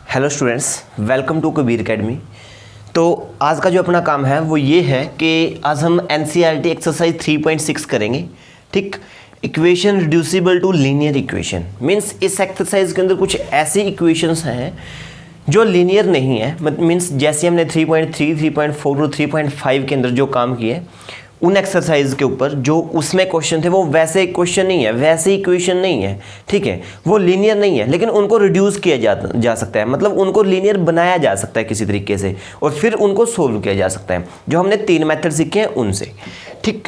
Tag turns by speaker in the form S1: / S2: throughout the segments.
S1: Hello students, welcome to Kabir academy. तो आज का जो अपना काम है वो ये है कि आज हम एनसीईआरटी एक्सरसाइज 3.6 करेंगे। ठीक, equation reducible to linear equation means इस एक्सरसाइज के अंदर कुछ ऐसी इक्वेशंस हैं जो लीनियर नहीं है। मीन्स जैसे हमने 3.3, 3.4 और 3.5 के अंदर जो काम किए उन एक्सरसाइज के ऊपर जो उसमें क्वेश्चन थे वो वैसे क्वेश्चन नहीं है, वैसे इक्वेशन नहीं है। ठीक है, वो लीनियर नहीं है, लेकिन उनको रिड्यूस किया जा सकता है, मतलब उनको लीनियर बनाया जा सकता है किसी तरीके से और फिर उनको सोल्व किया जा सकता है, जो हमने 3 मेथड सीखे हैं उनसे। ठीक,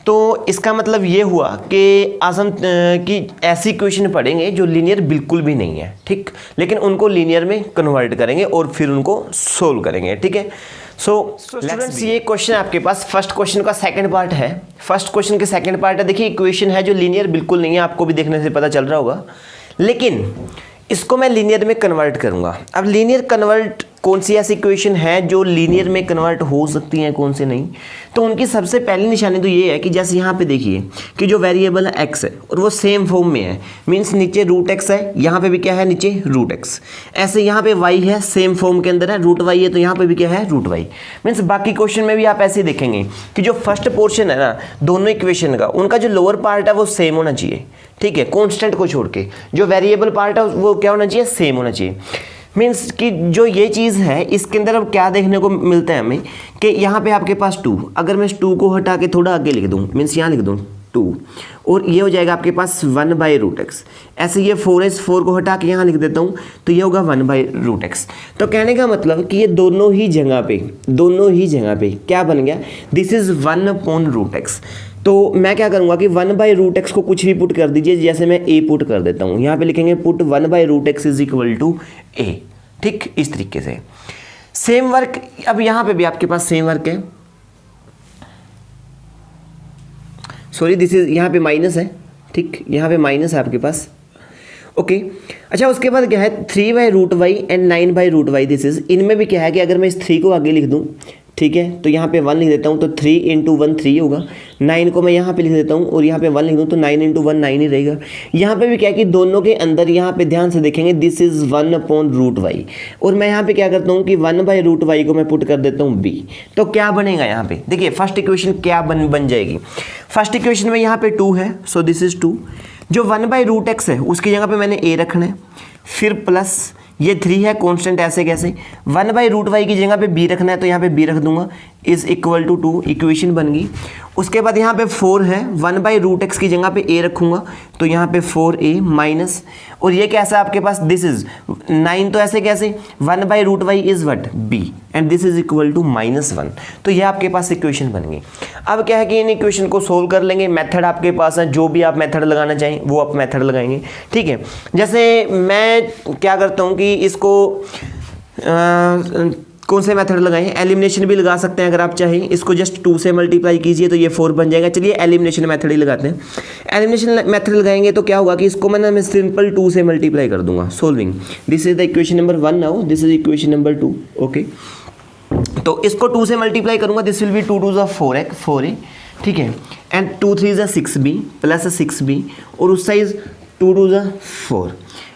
S1: तो इसका मतलब ये हुआ कि आज हम कि ऐसी इक्वेशन पढ़ेंगे जो लीनियर बिल्कुल भी नहीं है। ठीक, लेकिन उनको लीनियर में कन्वर्ट करेंगे और फिर उनको सोल्व करेंगे। ठीक है, सो स्टूडेंट्स ये क्वेश्चन आपके पास फर्स्ट क्वेश्चन का सेकंड पार्ट है। फर्स्ट क्वेश्चन के सेकंड पार्ट है, देखिए इक्वेशन है जो लीनियर बिल्कुल नहीं है, आपको भी देखने से पता चल रहा होगा, लेकिन इसको मैं लीनियर में कन्वर्ट करूंगा। अब लीनियर कन्वर्ट कौन सी ऐसी इक्वेशन है जो लीनियर में कन्वर्ट हो सकती हैं, कौन से नहीं। तो उनकी सबसे पहली निशानी तो ये है कि जैसे यहाँ पे देखिए कि जो वेरिएबल है x है और वो सेम फॉर्म में है, मीन्स नीचे रूट x है, यहाँ पे भी क्या है नीचे रूट x। ऐसे यहाँ पे y है, सेम फॉर्म के अंदर है, रूट y है, तो यहाँ पे भी क्या है रूट y। मीन्स बाकी क्वेश्चन में भी आप ऐसे ही देखेंगे कि जो फर्स्ट पोर्शन है ना दोनों इक्वेशन का, उनका जो लोअर पार्ट है वो सेम होना चाहिए। ठीक है, कॉन्स्टेंट को छोड़ के जो वेरिएबल पार्ट है वो क्या होना चाहिए, सेम होना चाहिए। मीन्स कि जो ये चीज़ है इसके अंदर अब क्या देखने को मिलता है हमें कि यहाँ पे आपके पास 2, अगर मैं इस 2 को हटा के थोड़ा आगे लिख दूँ, मीन्स यहाँ लिख दूँ 2, और ये हो जाएगा आपके पास 1/√x। ऐसे ये 4 है, इस 4 को हटा के यहाँ लिख देता हूँ तो ये होगा 1/√x। तो कहने का मतलब कि ये दोनों ही जगह पे क्या बन गया, दिस इज़ 1/√x। तो मैं क्या करूँगा कि 1/√x को कुछ भी पुट कर दीजिए, जैसे मैं a पुट कर देता हूँ, यहाँ पे लिखेंगे put 1/√x is equal to a। ठीक, इस तरीके से सेम वर्क अब यहाँ पे भी आपके पास सेम वर्क है, सॉरी दिस इज यहाँ पे माइनस है। ठीक, यहाँ पे माइनस है आपके पास। ओके, अच्छा उसके बाद क्या है 3/√y and 9/√y। This is, इनमें भी क्या है कि अगर मैं इस 3 को आगे लिख दूँ, ठीक है, तो यहाँ पे 1 लिख देता हूँ तो 3 × 1 3 होगा। 9 को मैं यहाँ पे लिख देता हूँ और यहाँ पे 1 लिख दूँ तो 9 × 1 9 ही रहेगा। यहाँ पे भी क्या है कि दोनों के अंदर यहाँ पे ध्यान से देखेंगे दिस इज़ 1/√y, और मैं यहाँ पे क्या करता हूँ कि 1/√y को मैं पुट कर देता हूँ b। तो क्या बनेगा यहाँ पे, देखिए फर्स्ट इक्वेशन क्या बन जाएगी। फर्स्ट इक्वेशन में यहाँ पे 2 है, सो दिस इज़ 2। जो 1/√x है उसकी जगह पे मैंने a रखना है, फिर प्लस ये 3 है कांस्टेंट, ऐसे कैसे 1/√y की जगह पे b रखना है, तो यहाँ पे b रख दूंगा इज इक्वल टू 2, इक्वेशन बन गई। उसके बाद यहाँ पे 4 है, 1/√x की जगह पे a रखूंगा तो यहाँ पे 4a माइनस, और ये कैसा आपके पास दिस इज 9, तो ऐसे कैसे 1/√y is what b and this is equal to -1। तो ये आपके पास इक्वेशन बन गई। अब क्या है कि इन इक्वेशन को सोल्व कर लेंगे। मेथड आपके पास है, जो भी आप मेथड लगाना चाहें वो आप मेथड लगाएंगे। ठीक है, जैसे मैं क्या करता हूँ कि इसको कौन से मेथड लगाएं, एलिमिनेशन भी लगा सकते हैं अगर आप चाहें। इसको जस्ट 2 से मल्टीप्लाई कीजिए तो ये 4 बन जाएगा। चलिए एलिमिनेशन मेथड ही लगाते हैं। एलिमिनेशन मेथड लगाएंगे तो क्या होगा कि इसको मैं सिंपल 2 से मल्टीप्लाई कर दूंगा। Solving, this is the equation number 1 now, this is equation number 2। Okay, तो इसको 2 से मल्टीप्लाई करूंगा, दिस विल बी 2 × 2 = 4a। ठीक है, एंड 2 × 3 = 6b प्लस 6b, और उस साइज 2 × 2 = 4।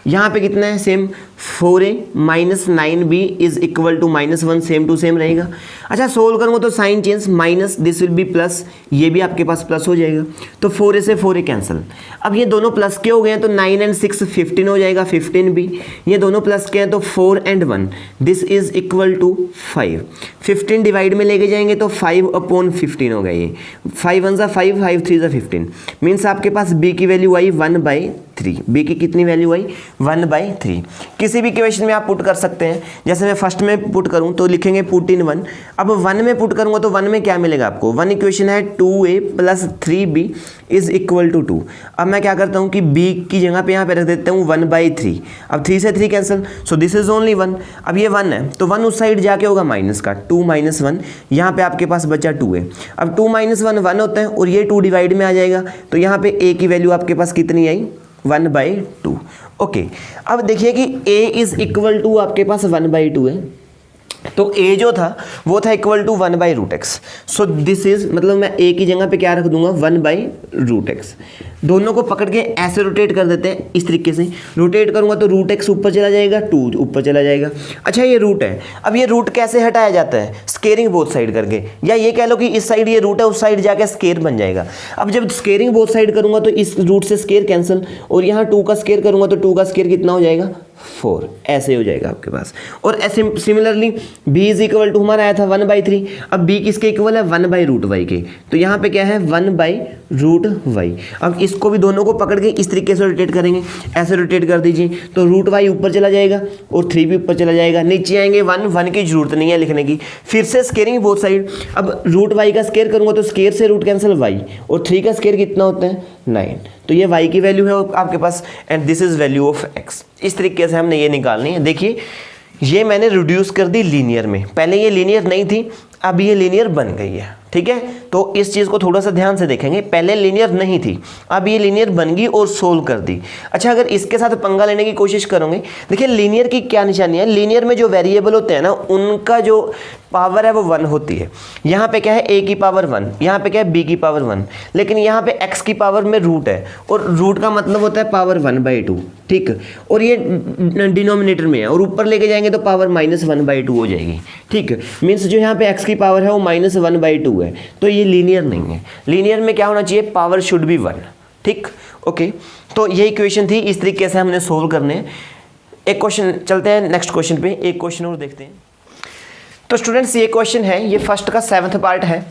S1: यहाँ पे कितना है same 4a minus 9b is equal to -1, same to same रहेगा। अच्छा सोल्व करूँगा तो sign change, minus this will be plus, ये भी आपके पास प्लस हो जाएगा, तो 4a से 4a कैंसिल। अब ये दोनों प्लस के हो गए हैं तो 9 एंड 6 15 हो जाएगा, 15b। ये दोनों प्लस के हैं तो 4 and 1 this is equal to 5। 15 divide में लेके जाएंगे तो 5/15 हो गया। ये 5 1 = 5, 5 3 = 15, मीन्स आपके पास b की वैल्यू आई 1/3। b की कितनी वैल्यू आई 1/3। किसी भी इक्वेशन में आप पुट कर सकते हैं। जैसे मैं फर्स्ट में पुट करूं तो लिखेंगे पुट इन 1। अब 1 में पुट करूंगा तो 1 में क्या मिलेगा आपको, 1 इक्वेशन है 2a + 3b is equal to 2। अब मैं क्या करता हूं कि b की जगह पे यहाँ पे रख देता हूँ 1/3। अब 3 से 3 cancel, so this is only 1। अब ये 1 है तो 1 उस साइड जाके होगा माइनस का, 2 - 1, यहाँ पे आपके पास बचा 2 है। अब 2 - 1 1 होता है और ये 2 डिवाइड में आ जाएगा, तो यहाँ पे a की वैल्यू आपके पास कितनी आई 1/2। ओके, अब देखिए कि a इज इक्वल टू आपके पास 1/2 है, तो a जो था वो था equal to 1/√x। So this is, मतलब मैं a की जगह पे क्या रख दूंगा, 1/√x। दोनों को पकड़ के ऐसे रोटेट कर देते हैं, इस तरीके से रोटेट करूंगा तो √x ऊपर चला जाएगा, 2 ऊपर चला जाएगा। अच्छा ये रूट है, अब ये रूट कैसे हटाया जाता है, स्केयरिंग बोथ साइड करके, या ये कह लो कि इस साइड ये रूट है, उस साइड जाके स्केयर बन जाएगा। अब जब स्केयरिंग बोथ साइड करूंगा तो इस रूट से स्केयर कैंसिल, और यहाँ 2 का स्केयर करूंगा तो 2 का स्केयर कितना हो जाएगा, 4, ऐसे हो जाएगा आपके पास। और ऐसे similarly b is equal to हमारा आया था 1/3, अब b किसके इक्वल है, 1/√y के, तो यहाँ पे क्या है 1/√y। अब इसको भी दोनों को पकड़ के इस तरीके से रोटेट करेंगे, ऐसे रोटेट कर दीजिए तो √y ऊपर चला जाएगा और 3 भी ऊपर चला जाएगा, नीचे आएंगे 1 की जरूरत नहीं है लिखने की, फिर से स्केयरिंग बोथ साइड। अब √y का स्केयर करूंगा तो स्केयर से रूट कैंसिल y, और 3 का स्केयर कितना होता है, 9, तो ये y की वैल्यू है आपके पास, and this is value of x। इस तरीके से हमने ये निकालनी है। देखिए ये मैंने रिड्यूस कर दी लीनियर में, पहले ये लीनियर नहीं थी, अब ये लीनियर बन गई है, ठीक है। तो इस चीज़ को थोड़ा सा ध्यान से देखेंगे, पहले लीनियर नहीं थी, अब ये लीनियर बन गई और सोल्व कर दी। अच्छा अगर इसके साथ पंगा लेने की कोशिश करोगे, देखिए लीनियर की क्या निशानी है, लीनियर में जो वेरिएबल होते हैं ना उनका जो पावर है वो 1 होती है। यहाँ पे क्या है, a की पावर 1, यहाँ पे क्या है, b की पावर 1, लेकिन यहाँ पे x की पावर में रूट है, और रूट का मतलब होता है पावर 1/2, ठीक। और ये डिनोमिनेटर में है, और ऊपर लेके जाएंगे तो पावर -1/2 हो जाएगी, ठीक। मीन्स जो यहाँ पे x की पावर है वो -1/2 है, तो ये लीनियर नहीं है। लीनियर में क्या होना चाहिए, पावर शुड बी 1, ठीक, ओके। तो ये इक्वेशन थी, इस तरीके से हमने सोल्व करने हैं। एक क्वेश्चन, चलते हैं नेक्स्ट क्वेश्चन पे, एक क्वेश्चन और देखते हैं। तो स्टूडेंट्स ये क्वेश्चन है, ये फर्स्ट का 7th पार्ट है,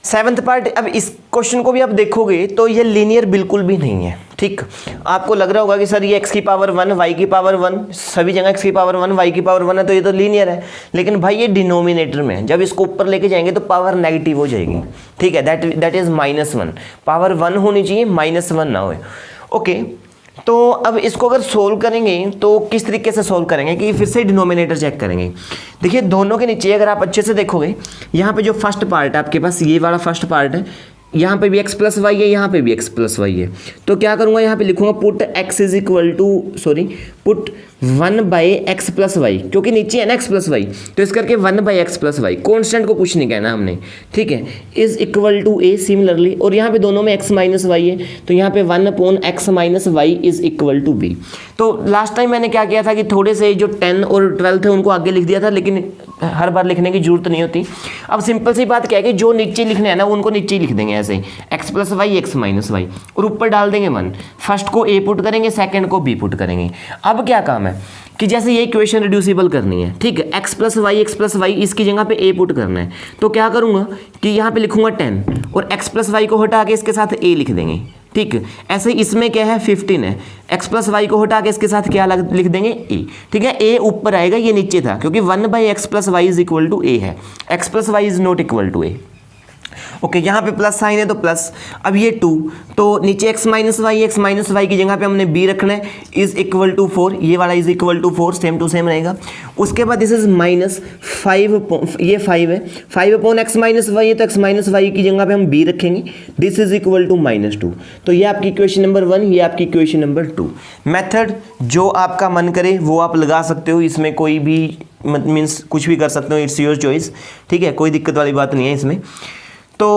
S1: 7th पार्ट। अब इस क्वेश्चन को भी आप देखोगे तो ये लीनियर बिल्कुल भी नहीं है, ठीक। आपको लग रहा होगा कि सर ये x की पावर 1, y की पावर 1, सभी जगह x की पावर 1, y की पावर 1 है तो ये तो लीनियर है, लेकिन भाई ये डिनोमिनेटर में है, जब इसको ऊपर लेके जाएंगे तो पावर नेगेटिव हो जाएगी, ठीक है, दैट इज -1। पावर 1 होनी चाहिए, -1 ना हो, ओके। तो अब इसको अगर सोल्व करेंगे तो किस तरीके से सोल्व करेंगे कि फिर से डिनोमिनेटर चेक करेंगे। देखिए दोनों के नीचे अगर आप अच्छे से देखोगे, यहाँ पे जो फर्स्ट पार्ट है आपके पास, ये वाला फर्स्ट पार्ट है, यहाँ पे भी x + y है, यहाँ पे भी x + y है, तो क्या करूँगा, यहाँ पे लिखूंगा पुट 1/x + y, क्योंकि नीचे है ना x + y, तो इस करके 1/x + y, कॉन्स्टेंट को कुछ नहीं कहना हमने, ठीक है, is equal to a similarly, और यहाँ पे दोनों में x - y है, तो यहाँ पे 1/x - y is equal to b। तो लास्ट टाइम मैंने क्या किया था कि थोड़े से जो 10 और 12 थे उनको आगे लिख दिया था, लेकिन हर बार लिखने की जरूरत नहीं होती। अब सिंपल सी बात क्या है कि जो नीचे लिखने हैं ना उनको नीचे ही लिख देंगे ऐसे ही, x + y x - y, और ऊपर डाल देंगे 1। फर्स्ट को a पुट करेंगे, सेकंड को b पुट करेंगे। अब क्या काम है कि जैसे ये इक्वेशन रिड्यूसिबल करनी है, ठीक है, x + y इसकी जगह पे a पुट करना है, तो क्या करूँगा कि यहाँ पे लिखूंगा 10 और x + y को हटा के इसके साथ a लिख देंगे, ठीक। ऐसे इसमें क्या है 15 है, x + y को हटा के इसके साथ क्या लिख देंगे a, ठीक है। a ऊपर आएगा, ये नीचे था क्योंकि 1/x + y is equal to a है, x + y is not equal to a, okay. यहाँ पे प्लस साइन है तो प्लस, अब ये 2, तो नीचे x - y की जगह पे हमने b रखना है, इज इक्वल टू 4, ये वाला is equal to 4, same to same रहेगा। उसके बाद दिस इज -5, ये 5 है, 5/x - y है, तो x - y की जगह पे हम b रखेंगे, दिस इज इक्वल टू -2। तो ये आपकी इक्वेशन नंबर 1, ये आपकी इक्वेशन नंबर 2। मेथड जो आपका मन करे वो आप लगा सकते हो, इसमें कोई भी मीन्स कुछ भी कर सकते हो, इट्स योर चॉइस, ठीक है, कोई दिक्कत वाली बात नहीं है इसमें। तो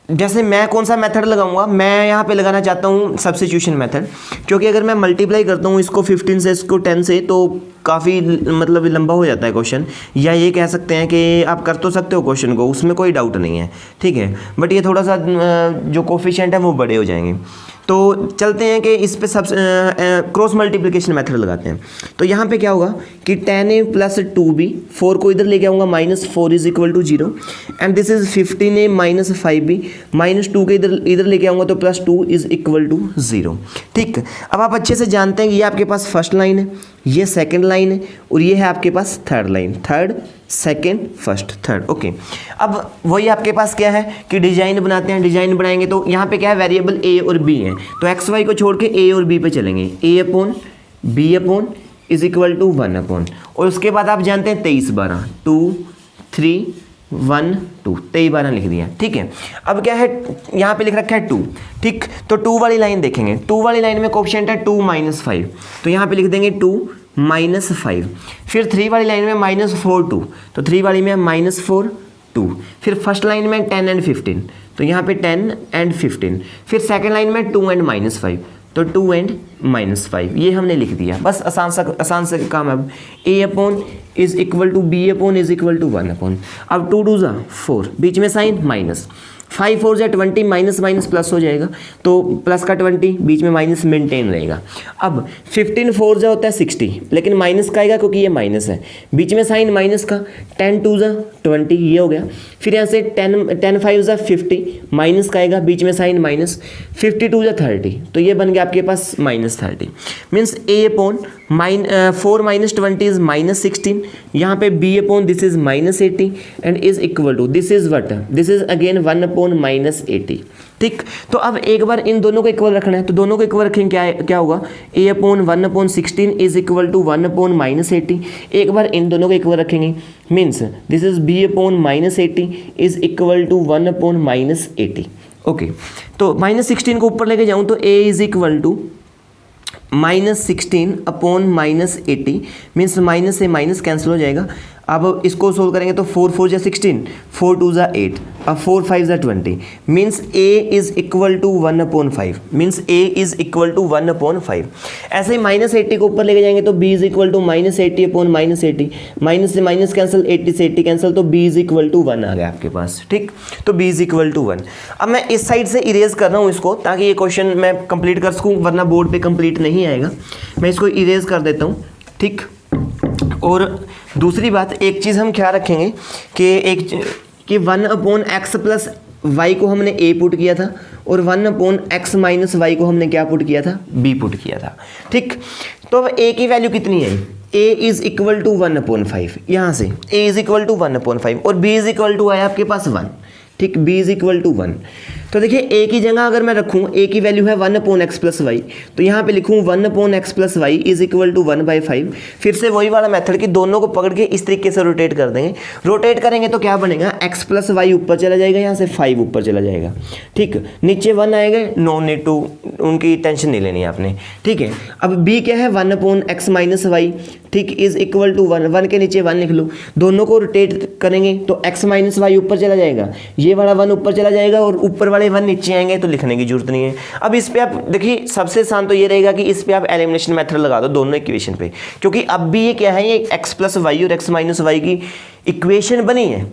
S1: जैसे मैं कौन सा मेथड लगाऊंगा, मैं यहाँ पे लगाना चाहता हूँ सब्स्टिट्यूशन मेथड, क्योंकि अगर मैं मल्टीप्लाई करता हूँ इसको 15 से इसको 10 से तो काफ़ी मतलब लंबा हो जाता है क्वेश्चन, या ये कह सकते हैं कि आप कर तो सकते हो क्वेश्चन को, उसमें कोई डाउट नहीं है, ठीक है, बट ये थोड़ा सा जो कोफिशिएंट है वो बड़े हो जाएंगे। तो चलते हैं कि इस पे सब क्रॉस मल्टीप्लिकेशन मेथड लगाते हैं। तो यहाँ पे क्या होगा कि 10a + 2b, 4 को इधर लेके आऊँगा, -4 is equal to 0, and this is 15a - 5b, -2 के इधर लेके आऊँगा तो +2 इज इक्वल टू 0, ठीक। अब आप अच्छे से जानते हैं कि ये आपके पास फर्स्ट लाइन है, ये सेकंड लाइन है, और ये है आपके पास third line, third second first third, okay. अब वही आपके पास क्या है कि डिजाइन बनाते हैं, डिजाइन बनाएंगे तो यहाँ पे क्या है वेरिएबल a और b है, तो x y को छोड़ के a और b पे चलेंगे, a/b/ इज इक्वल टू 1/, और उसके बाद आप जानते हैं 23/12, 2 3 1 2, 23 बार लिख दिया, ठीक है। अब क्या है, यहाँ पे लिख रखा है 2, ठीक। तो 2 वाली लाइन देखेंगे, 2 वाली लाइन में कोएफिशिएंट है 2 - 5, तो यहाँ पे लिख देंगे 2 - 5। फिर 3 वाली लाइन में -4 2, तो 3 वाली में -4 2। फिर फर्स्ट लाइन में 10 and 15, तो यहाँ पे 10 and 15। फिर सेकेंड लाइन में 2 and -5, तो 2 and -5, ये हमने लिख दिया। बस आसान सा काम है। अब A/, is equal to B/, is equal to 1/। अब 2 2 = 4, बीच में sign minus, 5 4 = 20, minus minus plus हो जाएगा, तो प्लस का 20, बीच में माइनस मेंटेन रहेगा। अब 15 4 जा होता है 60, लेकिन माइनस का आएगा क्योंकि ये माइनस है, बीच में साइन माइनस का। 10 2 = 20, ये हो गया। फिर यहाँ से 10 5 = 50, माइनस का आएगा, बीच में साइन माइनस। 52 = 30, तो ये बन गया आपके पास -30। मीन्स A/4 - 20 इज -16, यहाँ पे B/, this is -80 and is equal to, this is what, this is again 1/- 80, ठीक। तो अब एक बार इन दोनों को इक्वल रखना है, तो दोनों को इक्वल रखेंगे, क्या होगा, A/1 1/16 इज इक्वल टू 1/- 80। एक बार इन दोनों को इक्वल रखेंगे, means this is B/- 80 is equal to 1/- 80। Okay, तो -16 को ऊपर लेके जाऊँ तो A इज इक्वल टू -16/- 80, मीन्स माइनस से माइनस कैंसिल हो जाएगा। अब इसको सोल्व करेंगे तो 4 4 = 16, 4 2 = 8, अब 4 5 = 20, means A is equal to 1/5, means A is equal to 1/5। ऐसे ही -80 को ऊपर लेके जाएंगे तो B is equal to -80/- 80, minus से माइनस कैंसिल, 80 से 80 कैंसिल, तो B इज इक्वल टू 1 आ गया आपके पास, ठीक। तो B इज इक्वल टू 1। अब मैं इस साइड से इरेज कर रहा हूँ इसको, ताकि ये क्वेश्चन मैं कंप्लीट कर सकूँ, वरना बोर्ड पे कंप्लीट नहीं आएगा। मैं इसको इरेज कर देता हूँ, ठीक। और दूसरी बात, एक चीज़ हम क्या रखेंगे कि 1/x + y को हमने A पुट किया था, और 1/x - y को हमने क्या पुट किया था, B पुट किया था, ठीक। तो अब A की वैल्यू कितनी आई, A इज इक्वल टू 1/5, यहाँ से A इज इक्वल टू 1/5, और B इज इक्वल टू आया आपके पास 1, ठीक। B is equal to 1। तो देखिए A की जगह अगर मैं रखूँ, A की वैल्यू है 1/x + y, तो यहाँ पे लिखूँ 1/x + y is equal to 1/5। फिर से वही वाला मेथड कि दोनों को पकड़ के इस तरीके से रोटेट कर देंगे। रोटेट करेंगे तो क्या बनेगा, x + y ऊपर चला जाएगा, यहाँ से 5 ऊपर चला जाएगा, ठीक। नीचे 1 आएगा, नो नीड टू, उनकी टेंशन नहीं लेनी आपने, ठीक है। अब B क्या है, 1/x - y, ठीक, इज इक्वल टू 1, 1 के नीचे 1 लिख लो। दोनों को रोटेट करेंगे तो x - y ऊपर चला जाएगा, ये वाला 1 ऊपर चला जाएगा, और ऊपर वाले 1 नीचे आएंगे, तो लिखने की जरूरत नहीं है। अब इस पे आप देखिए, सबसे आसान तो ये रहेगा कि इस पे आप एलिमिनेशन मेथड लगा दो दोनों इक्वेशन पे, क्योंकि अब भी ये क्या है, ये x + y और x - y की इक्वेशन बनी है,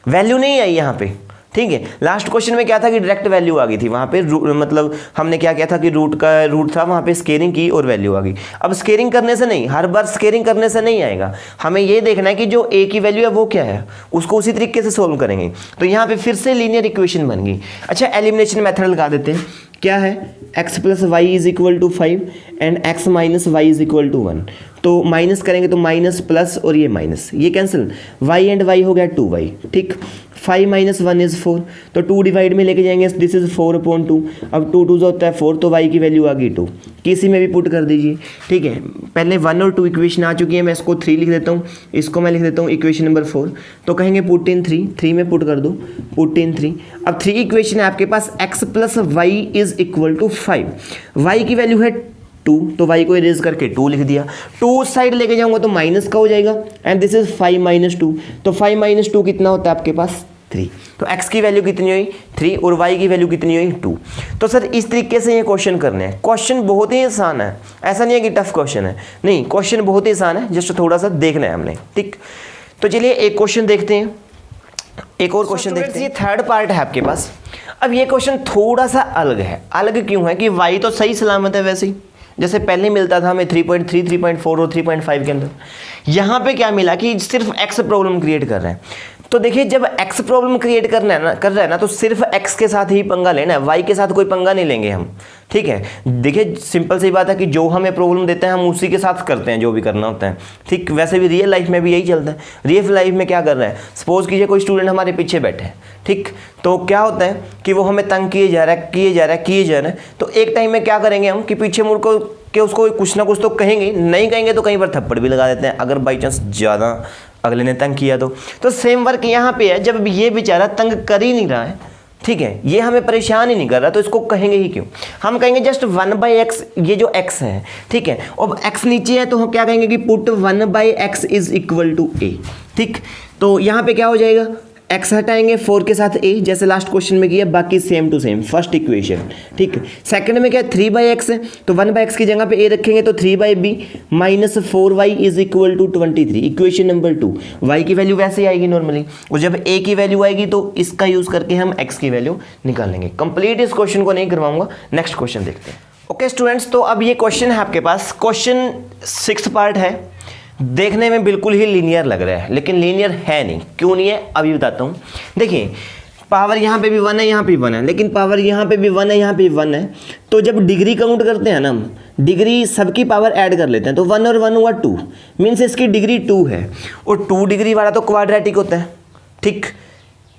S1: वैल्यू नहीं आई यहाँ पे, ठीक है। लास्ट क्वेश्चन में क्या था कि डायरेक्ट वैल्यू आ गई थी, वहाँ पे मतलब हमने क्या किया था कि रूट था, वहाँ पे स्केलिंग की और वैल्यू आ गई। अब स्केलिंग करने से नहीं, हर बार स्केलिंग करने से नहीं आएगा, हमें ये देखना है कि जो A की वैल्यू है वो क्या है, उसको उसी तरीके से सोल्व करेंगे। तो यहाँ पे फिर से लीनियर इक्वेशन बन गई। अच्छा, एलिमिनेशन मेथड लगा देते हैं, क्या है, x + y is equal to 5 and x - y is equal to 1। तो माइनस करेंगे तो माइनस प्लस, और ये माइनस, ये कैंसिल, y एंड y हो गया 2y, ठीक। 5 - 1 इज 4, तो 2 डिवाइड में लेके जाएंगे, दिस इज 4/2। अब 2 2 होता है 4, तो y की वैल्यू आ गई 2, किसी में भी पुट कर दीजिए, ठीक है। पहले 1 और 2 इक्वेशन आ चुकी है, मैं इसको 3 लिख देता हूँ, इसको मैं लिख देता हूँ इक्वेशन नंबर 4। तो कहेंगे पुट इन 3 में पुट कर दो, पुट इन 3। अब 3 इक्वेशन है आपके पास, x + y is equal to 5, y की वैल्यू है 2, तो y को इरेज करके 2 लिख दिया। 2 साइड लेके जाऊंगा तो माइनस का हो जाएगा, एंड दिस इज 5 - 2, तो 5 - 2 कितना होता है आपके पास, 3। तो x की वैल्यू कितनी हुई, 3, और y की वैल्यू कितनी हुई, 2। तो सर इस तरीके से ये क्वेश्चन करने हैं। क्वेश्चन बहुत ही आसान है, ऐसा नहीं है कि टफ क्वेश्चन है, नहीं, क्वेश्चन बहुत ही आसान है, जस्ट थोड़ा सा देखना है हमने, ठीक। तो चलिए एक क्वेश्चन देखते हैं, एक और क्वेश्चन देखते हैं। ये थर्ड पार्ट है आपके पास। अब ये क्वेश्चन थोड़ा सा अलग है। अलग क्यों है कि y तो सही सलामत है वैसे ही, जैसे पहले मिलता था हमें 3.3, 3.4 और 3.5 के अंदर। यहाँ पे क्या मिला कि सिर्फ x प्रॉब्लम क्रिएट कर रहे हैं। तो देखिए, जब x प्रॉब्लम क्रिएट कर रहा है ना, तो सिर्फ x के साथ ही पंगा लेना है, y के साथ कोई पंगा नहीं लेंगे हम, ठीक है। देखिए, सिंपल सी बात है कि जो हमें प्रॉब्लम देते हैं हम उसी के साथ करते हैं जो भी करना होता है, ठीक। वैसे भी रियल लाइफ में भी यही चलता है। रियल लाइफ में क्या कर रहे हैं, सपोज कीजिए कोई स्टूडेंट हमारे पीछे बैठे हैं, ठीक। तो क्या होता है कि वो हमें तंग किए जा रहा है, तो एक टाइम में क्या करेंगे हम कि पीछे मुड़ को उसको कुछ ना कुछ तो कहेंगे, नहीं कहेंगे तो कई बार थप्पड़ भी लगा देते हैं, अगर बाई चांस ज़्यादा अगले ने तंग किया तो सेम वर्क यहाँ पे है, जब ये बेचारा तंग कर ही नहीं रहा है, ठीक है, ये हमें परेशान ही नहीं कर रहा, तो इसको कहेंगे ही क्यों, हम कहेंगे जस्ट 1/x, ये जो x है, ठीक है, अब x नीचे है तो हम क्या कहेंगे कि put 1/x is equal to a, ठीक। तो यहाँ पे क्या हो जाएगा, x हटाएंगे 4 के साथ a, जैसे लास्ट क्वेश्चन में किया, बाकी same to same first equation, ठीक। सेकंड में क्या है 3/x है, तो 1/x की जगह पे a रखेंगे तो 3/b minus 4y is equal to 23, equation number 2। y की वैल्यू वैसे ही आएगी नॉर्मली, और जब a की वैल्यू आएगी तो इसका यूज करके हम x की वैल्यू निकालेंगे। कंप्लीट इस क्वेश्चन को नहीं करवाऊंगा, नेक्स्ट क्वेश्चन देखते हैं। ओके स्टूडेंट्स, तो अब ये क्वेश्चन है आपके पास, क्वेश्चन 6th पार्ट है, देखने में बिल्कुल ही लीनियर लग रहा है, लेकिन लीनियर है नहीं। क्यों नहीं है अभी बताता हूँ। देखिए पावर यहाँ पे भी 1 है, यहाँ पे भी 1 है, लेकिन पावर यहाँ पे भी 1 है, यहाँ पे भी 1 है, तो जब डिग्री काउंट करते हैं ना हम, डिग्री सबकी पावर ऐड कर लेते हैं, तो 1 और 1 हुआ 2, मीन्स इसकी डिग्री 2 है, और 2 डिग्री वाला तो क्वाड्रेटिक होता है, ठीक।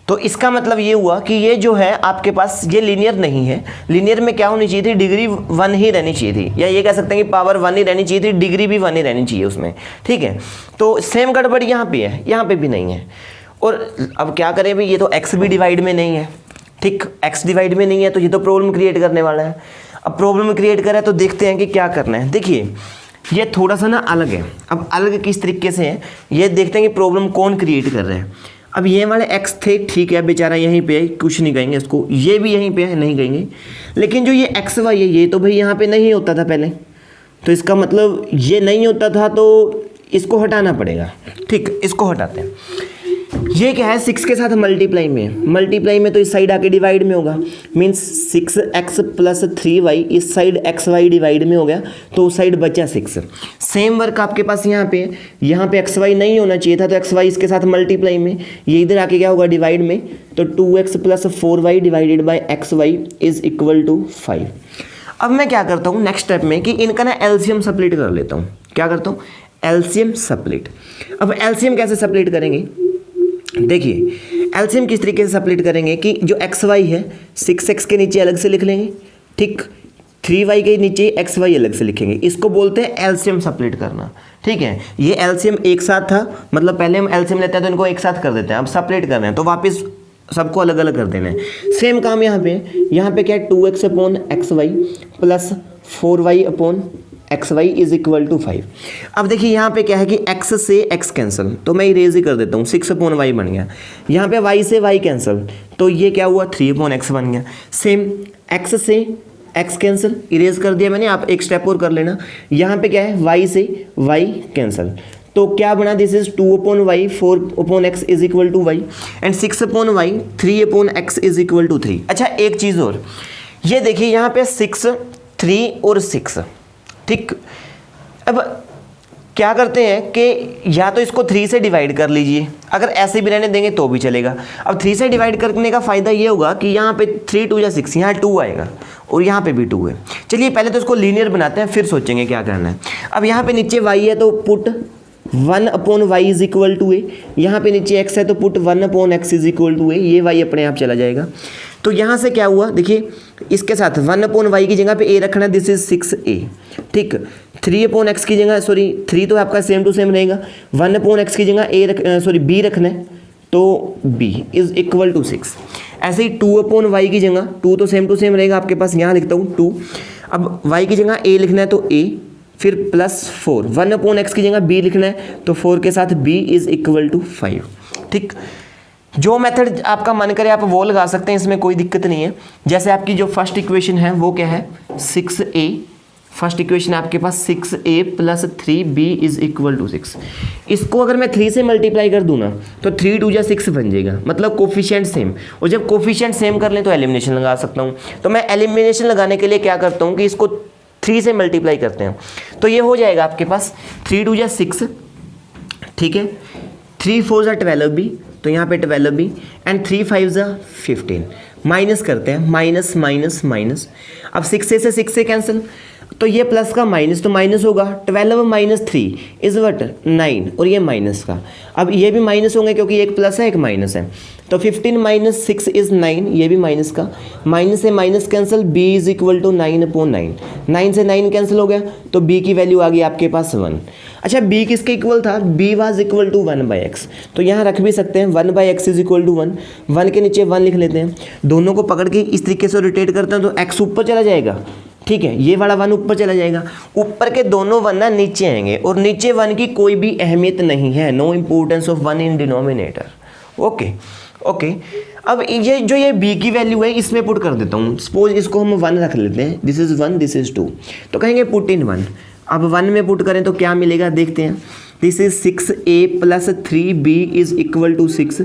S1: तो इसका मतलब ये हुआ कि ये जो है आपके पास ये लीनियर नहीं है। लीनियर में क्या होनी चाहिए थी, डिग्री 1 ही रहनी चाहिए थी, या ये कह सकते हैं कि पावर 1 ही रहनी चाहिए थी, डिग्री भी 1 ही रहनी चाहिए उसमें, ठीक है। तो सेम गड़बड़ यहाँ पे है, यहाँ पे भी नहीं है। और अब क्या करें भाई, ये तो x भी डिवाइड में नहीं है, ठीक, x डिवाइड में नहीं है, तो ये तो प्रॉब्लम क्रिएट करने वाला है। अब प्रॉब्लम क्रिएट करा तो देखते हैं कि क्या करना है। देखिए ये थोड़ा सा ना अलग है, अब अलग किस तरीके से है ये देखते हैं कि प्रॉब्लम कौन क्रिएट कर रहा है। अब ये वाले x थे, ठीक है, बेचारा यहीं पे है, कुछ नहीं कहेंगे इसको, ये भी यहीं पे है, नहीं कहेंगे, लेकिन जो ये x y है ये तो भाई यहाँ पे नहीं होता था पहले, तो इसका मतलब ये नहीं होता था, तो इसको हटाना पड़ेगा, ठीक, इसको हटाते हैं। ये क्या है 6 के साथ मल्टीप्लाई में तो इस साइड आके डिवाइड में होगा, मीन्स 6x प्लस 3y इस साइड xy डिवाइड में हो गया, तो उस साइड बचा 6। सेम वर्क आपके पास यहाँ पे xy नहीं होना चाहिए था, तो xy इसके साथ मल्टीप्लाई में, ये इधर आके क्या होगा डिवाइड में, तो 2x plus 4y divided by xy is equal to 5। अब मैं क्या करता हूँ नेक्स्ट स्टेप में कि इनका ना एलसीएम सप्लिट कर लेता हूँ। क्या करता हूँ, एलसीएम सप्लिट। अब एलसीएम कैसे सप्लिट करेंगे, देखिए एलसीएम किस तरीके से सप्लिट करेंगे कि जो xy है 6x के नीचे अलग से लिख लेंगे, ठीक, 3y के नीचे xy अलग से लिखेंगे, इसको बोलते हैं एलसीएम सप्लिट करना, ठीक है। ये एलसीएम एक साथ था, मतलब पहले हम एलसीएम लेते हैं तो इनको एक साथ कर देते हैं, अब सप्लिट कर रहे हैं तो वापस सबको अलग अलग कर देना है। सेम काम यहाँ पे क्या है 2x upon xy plus 4y upon xy is equal to 5। अब देखिए यहाँ पे क्या है कि x से x कैंसिल, तो मैं इरेज ही कर देता हूँ, 6 अपॉन y बन गया। यहाँ पे y से y कैंसिल, तो ये क्या हुआ 3 अपॉन x बन गया। सेम x से x कैंसिल, इरेज कर दिया मैंने, आप एक स्टेप और कर लेना। यहाँ पे क्या है y से y कैंसिल, तो क्या बना, this is 2 upon y 4 upon x is equal to y, and 6 upon y 3 upon x is equal to 3। अच्छा एक चीज़ और, ये देखिए यहाँ पे 6, 3 और 6, ठीक। अब क्या करते हैं कि या तो इसको 3 से डिवाइड कर लीजिए, अगर ऐसे भी रहने देंगे तो भी चलेगा। अब 3 से डिवाइड करने का फ़ायदा ये होगा कि यहाँ पे 3 2 या 6, यहाँ 2 आएगा और यहाँ पे भी 2 है। चलिए पहले तो इसको लीनियर बनाते हैं, फिर सोचेंगे क्या करना है। अब यहाँ पे नीचे y है तो put 1 upon y is equal to a, यहाँ पे नीचे x है तो put 1 upon x is equal to a, ये y अपने आप चला जाएगा। तो यहाँ से क्या हुआ, देखिए इसके साथ 1 अपॉन y की जगह पे a रखना है, दिस इज 6a, ठीक। 3 अपॉन x की जगह, सॉरी 3 तो आपका सेम टू सेम रहेगा, 1 अपॉन x की जगह b रखना है, तो b इज इक्वल टू 6। ऐसे ही 2 अपॉन y की जगह, 2 तो सेम टू सेम रहेगा आपके पास, यहाँ लिखता हूँ 2, अब y की जगह a लिखना है तो a, फिर प्लस 4, 1 अपॉन x की जगह b लिखना है, तो 4 के साथ b इज इक्वल टू 5, ठीक। जो मेथड आपका मन करे आप वो लगा सकते हैं, इसमें कोई दिक्कत नहीं है। जैसे आपकी जो फर्स्ट इक्वेशन है वो क्या है 6a, फर्स्ट इक्वेशन आपके पास 6a plus 3b is equal to 6। इसको अगर मैं 3 से मल्टीप्लाई कर दूँ ना तो 3 2 या 6 बन जाएगा, मतलब कोफिशिएंट सेम, और जब कोफिशिएंट सेम कर लें तो एलिमिनेशन लगा सकता हूँ। तो मैं एलिमिनेशन लगाने के लिए क्या करता हूँ कि इसको 3 से मल्टीप्लाई करते हैं, तो ये हो जाएगा आपके पास 3 2 या 6, ठीक है, 3 4 जा 12b, तो यहाँ पे 12b, एंड 3 5 जा 15। माइनस करते हैं, माइनस माइनस माइनस, अब 6 से 6 से कैंसिल, तो ये प्लस का माइनस तो माइनस होगा, 12 माइनस 3 इज वट 9, और ये माइनस का, अब ये भी माइनस होंगे क्योंकि एक प्लस है एक माइनस है, तो 15 माइनस 6 इज 9, ये भी माइनस का, माइनस से minus cancel, b is equal to 9 upon 9, 9 से 9 कैंसिल हो गया, तो b की वैल्यू आ गई आपके पास 1। अच्छा b किसके इक्वल था, b was equal to 1/x, तो यहाँ रख भी सकते हैं 1/x इज इक्वल टू 1, 1 के नीचे 1 लिख लेते हैं, दोनों को पकड़ के इस तरीके से रोटेट करते हैं तो x ऊपर चला जाएगा, ठीक है, ये वाला 1 ऊपर चला जाएगा, ऊपर के दोनों 1 ना नीचे आएंगे और नीचे 1 की कोई भी अहमियत नहीं है, no importance of 1 in denominator. Okay okay, अब ये जो ये b की वैल्यू है इसमें पुट कर देता हूँ, सपोज इसको हम 1 रख लेते हैं, दिस इज 1 दिस इज 2, तो कहेंगे पुट इन 1, अब 1 में पुट करें तो क्या मिलेगा देखते हैं, this is 6a plus 3b is equal to 6,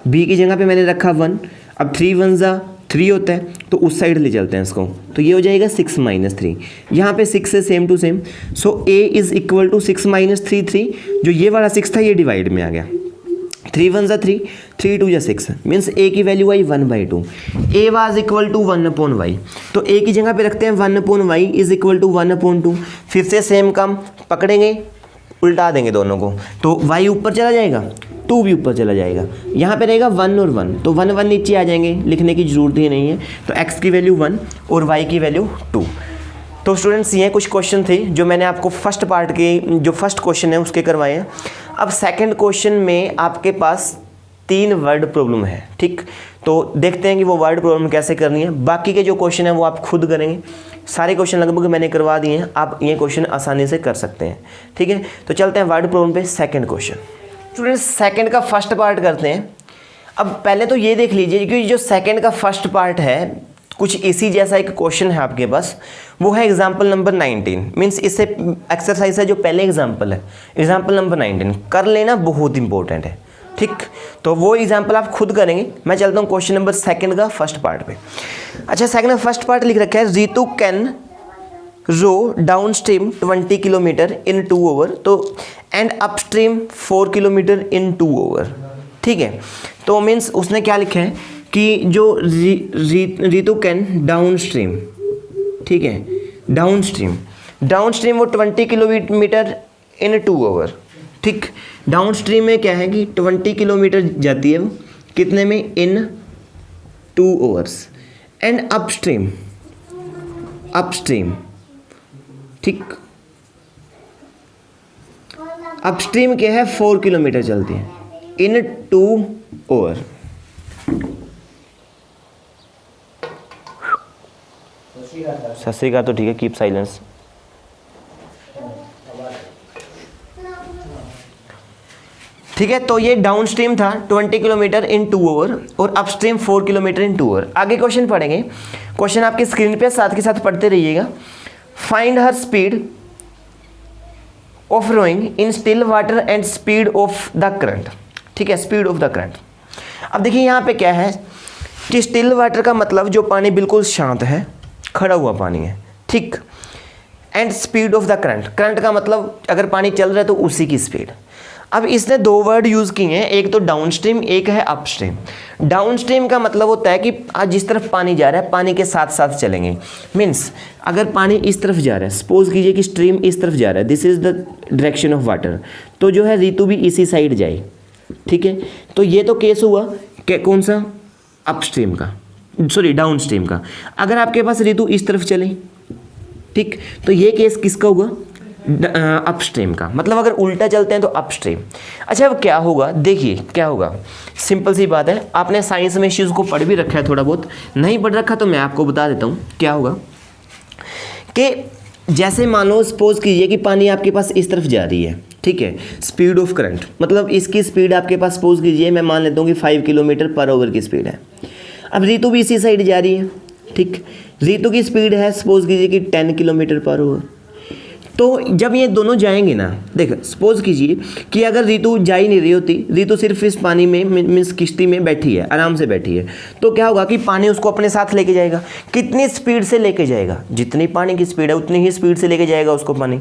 S1: b की जगह पे मैंने रखा 1, अब 3 1 जा 3 होता है तो उस साइड ले चलते हैं इसको, तो ये हो जाएगा 6 माइनस 3, यहाँ पे 6 है same to same, so a is equal to 6 minus 3 3, जो ये वाला 6 था ये डिवाइड में आ गया, 3 1 जा 3, 3 2 जा 6, मीन्स a की वैल्यू आई 1/2, a was equal to 1/y, तो a की जगह पे रखते हैं 1/y इज इक्वल टू 1/2, फिर से सेम काम पकड़ेंगे उल्टा देंगे दोनों को, तो y ऊपर चला जाएगा 2 भी ऊपर चला जाएगा, यहाँ पे रहेगा 1 और 1, तो 1 1 नीचे आ जाएंगे, लिखने की ज़रूरत ही नहीं है, तो x की वैल्यू 1 और y की वैल्यू 2। तो स्टूडेंट्स ये कुछ क्वेश्चन थे जो मैंने आपको फर्स्ट पार्ट के जो फर्स्ट क्वेश्चन है उसके करवाए हैं। अब सेकंड क्वेश्चन में आपके पास 3 वर्ड प्रॉब्लम है, ठीक, तो देखते हैं कि वो वर्ड प्रॉब्लम कैसे करनी है, बाकी के जो क्वेश्चन है वो आप खुद करेंगे, सारे क्वेश्चन लगभग मैंने करवा दिए हैं, आप ये क्वेश्चन आसानी से कर सकते हैं, ठीक है। तो चलते हैं वर्ड प्रॉब्लम पे, सेकंड क्वेश्चन। स्टूडेंट्स सेकंड का फर्स्ट पार्ट करते हैं। अब पहले तो ये देख लीजिए कि जो सेकंड का फर्स्ट पार्ट है कुछ इसी जैसा एक क्वेश्चन है आपके पास, वो है एग्जाम्पल नंबर 19, मीन्स इससे एक्सरसाइज है जो पहले एग्जाम्पल है, एग्जाम्पल नंबर 19 कर लेना बहुत इंपॉर्टेंट है, ठीक, तो वो एग्जाम्पल आप खुद करेंगे। मैं चलता हूँ क्वेश्चन नंबर सेकंड का फर्स्ट पार्ट पे। अच्छा, सेकंड फर्स्ट पार्ट लिख रखा है Ritu can row downstream 20 kilometre in 2 hour, तो and upstream 4 kilometre in 2 hour, ठीक है। तो मीन्स उसने क्या लिखा है कि जो रितु कैन डाउन स्ट्रीम, ठीक है, डाउन स्ट्रीम वो 20 किलोमीटर इन 2 आवर, ठीक, डाउन स्ट्रीम में क्या है कि 20 किलोमीटर जाती है वो कितने में, इन 2 आवर्स, एंड अपस्ट्रीम ठीक, अपस्ट्रीम क्या है 4 किलोमीटर चलती है इन 2 आवर। सत श्री अकाल, तो ठीक है, कीप साइलेंस। ठीक है, तो ये डाउन स्ट्रीम था 20 किलोमीटर इन 2 आवर और अपस्ट्रीम 4 किलोमीटर इन 2 आवर। आगे क्वेश्चन पढ़ेंगे, क्वेश्चन आपकी स्क्रीन पे साथ के साथ पढ़ते रहिएगा। Find her speed of rowing in still water and speed of the current, ठीक है, स्पीड ऑफ द करंट। अब देखिए यहाँ पे क्या है कि स्टिल वाटर का मतलब जो पानी बिल्कुल शांत है, खड़ा हुआ पानी है, ठीक, and speed of the current, current का मतलब अगर पानी चल रहा है तो उसी की स्पीड। अब इसने 2 वर्ड यूज़ किए हैं, एक तो डाउन स्ट्रीम, एक है अप स्ट्रीम। डाउन स्ट्रीम का मतलब होता है कि आज जिस तरफ पानी जा रहा है पानी के साथ साथ चलेंगे, मीन्स अगर पानी इस तरफ जा रहा है, सपोज कीजिए कि स्ट्रीम इस तरफ जा रहा है, this is the direction of water, तो जो है रितु भी इसी साइड जाए, ठीक है। तो ये तो केस हुआ कि कौन सा, अप स्ट्रीम का, सॉरी डाउन स्ट्रीम का। अगर आपके पास रितु इस तरफ चले, ठीक, तो ये केस किसका होगा, अपस्ट्रीम का, मतलब अगर उल्टा चलते हैं तो अपस्ट्रीम। अच्छा, अब क्या होगा, देखिए क्या होगा, सिंपल सी बात है, आपने साइंस में इस चीज़ को पढ़ भी रखा है, थोड़ा बहुत नहीं पढ़ रखा तो मैं आपको बता देता हूँ क्या होगा कि जैसे मान लो सपोज कीजिए कि पानी आपके पास इस तरफ जा रही है, ठीक है, स्पीड ऑफ करंट मतलब इसकी स्पीड आपके पास सपोज कीजिए मैं मान लेता हूँ कि 5 किलोमीटर पर आवर की स्पीड है। अब रितु भी इसी साइड जा रही है, ठीक, रितु की स्पीड है सपोज कीजिए कि 10 किलोमीटर पर आवर। तो जब ये दोनों जाएंगे ना, देखो सपोज कीजिए कि अगर रितु जा ही नहीं रही होती, रितु सिर्फ इस पानी में मीन्स किश्ती में बैठी है, आराम से बैठी है, तो क्या होगा कि पानी उसको अपने साथ लेके जाएगा। कितनी स्पीड से लेके जाएगा, जितनी पानी की स्पीड है उतनी ही स्पीड से लेके जाएगा उसको पानी।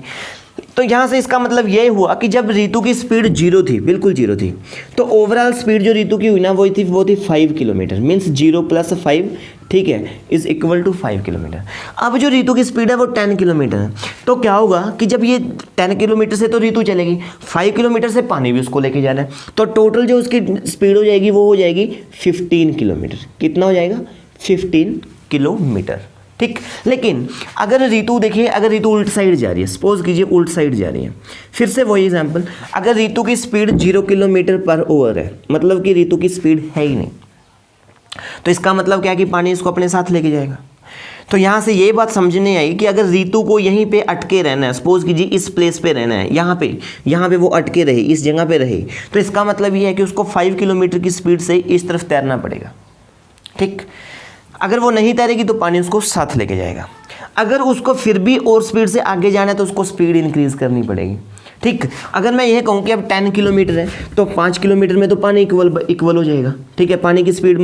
S1: तो यहाँ से इसका मतलब ये हुआ कि जब रितु की स्पीड 0 थी, बिल्कुल 0 थी, तो ओवरऑल स्पीड जो रितु की हुई ना वो थी 5 किलोमीटर, मीन्स 0 + 5, ठीक है, इज इक्वल टू 5 किलोमीटर। अब जो रितु की स्पीड है वो 10 किलोमीटर है, तो क्या होगा कि जब ये 10 किलोमीटर से तो रितु चलेगी, 5 किलोमीटर से पानी भी उसको लेके जा रहा है, तो टोटल जो उसकी स्पीड हो जाएगी वो हो जाएगी 15 किलोमीटर। कितना हो जाएगा, 15 किलोमीटर, ठीक। लेकिन अगर ऋतु देखिए, अगर ऋतु उल्ट साइड जा रही है, सपोज कीजिए उल्ट साइड जा रही है, फिर से वही एग्जांपल, अगर ऋतु की स्पीड 0 किलोमीटर/आवर है, मतलब कि ऋतु की स्पीड है ही नहीं, तो इसका मतलब क्या है कि पानी इसको अपने साथ लेके जाएगा। तो यहाँ से ये बात समझने आई कि अगर ऋतु को यहीं पे अटके रहना है, सपोज कीजिए इस प्लेस पे रहना है, यहाँ पे वो अटके रहे, इस जगह पे रहे, तो इसका मतलब ये है कि उसको 5 किलोमीटर की स्पीड से इस तरफ तैरना पड़ेगा, ठीक। अगर वो नहीं तैरेगी तो पानी उसको साथ लेके जाएगा। अगर उसको फिर भी और स्पीड से आगे जाना है तो उसको स्पीड इंक्रीज करनी पड़ेगी, ठीक। अगर मैं यह कहूँ कि अब 10 किलोमीटर है तो 5 किलोमीटर में तो पानी इक्वल हो जाएगा, ठीक है, पानी की स्पीड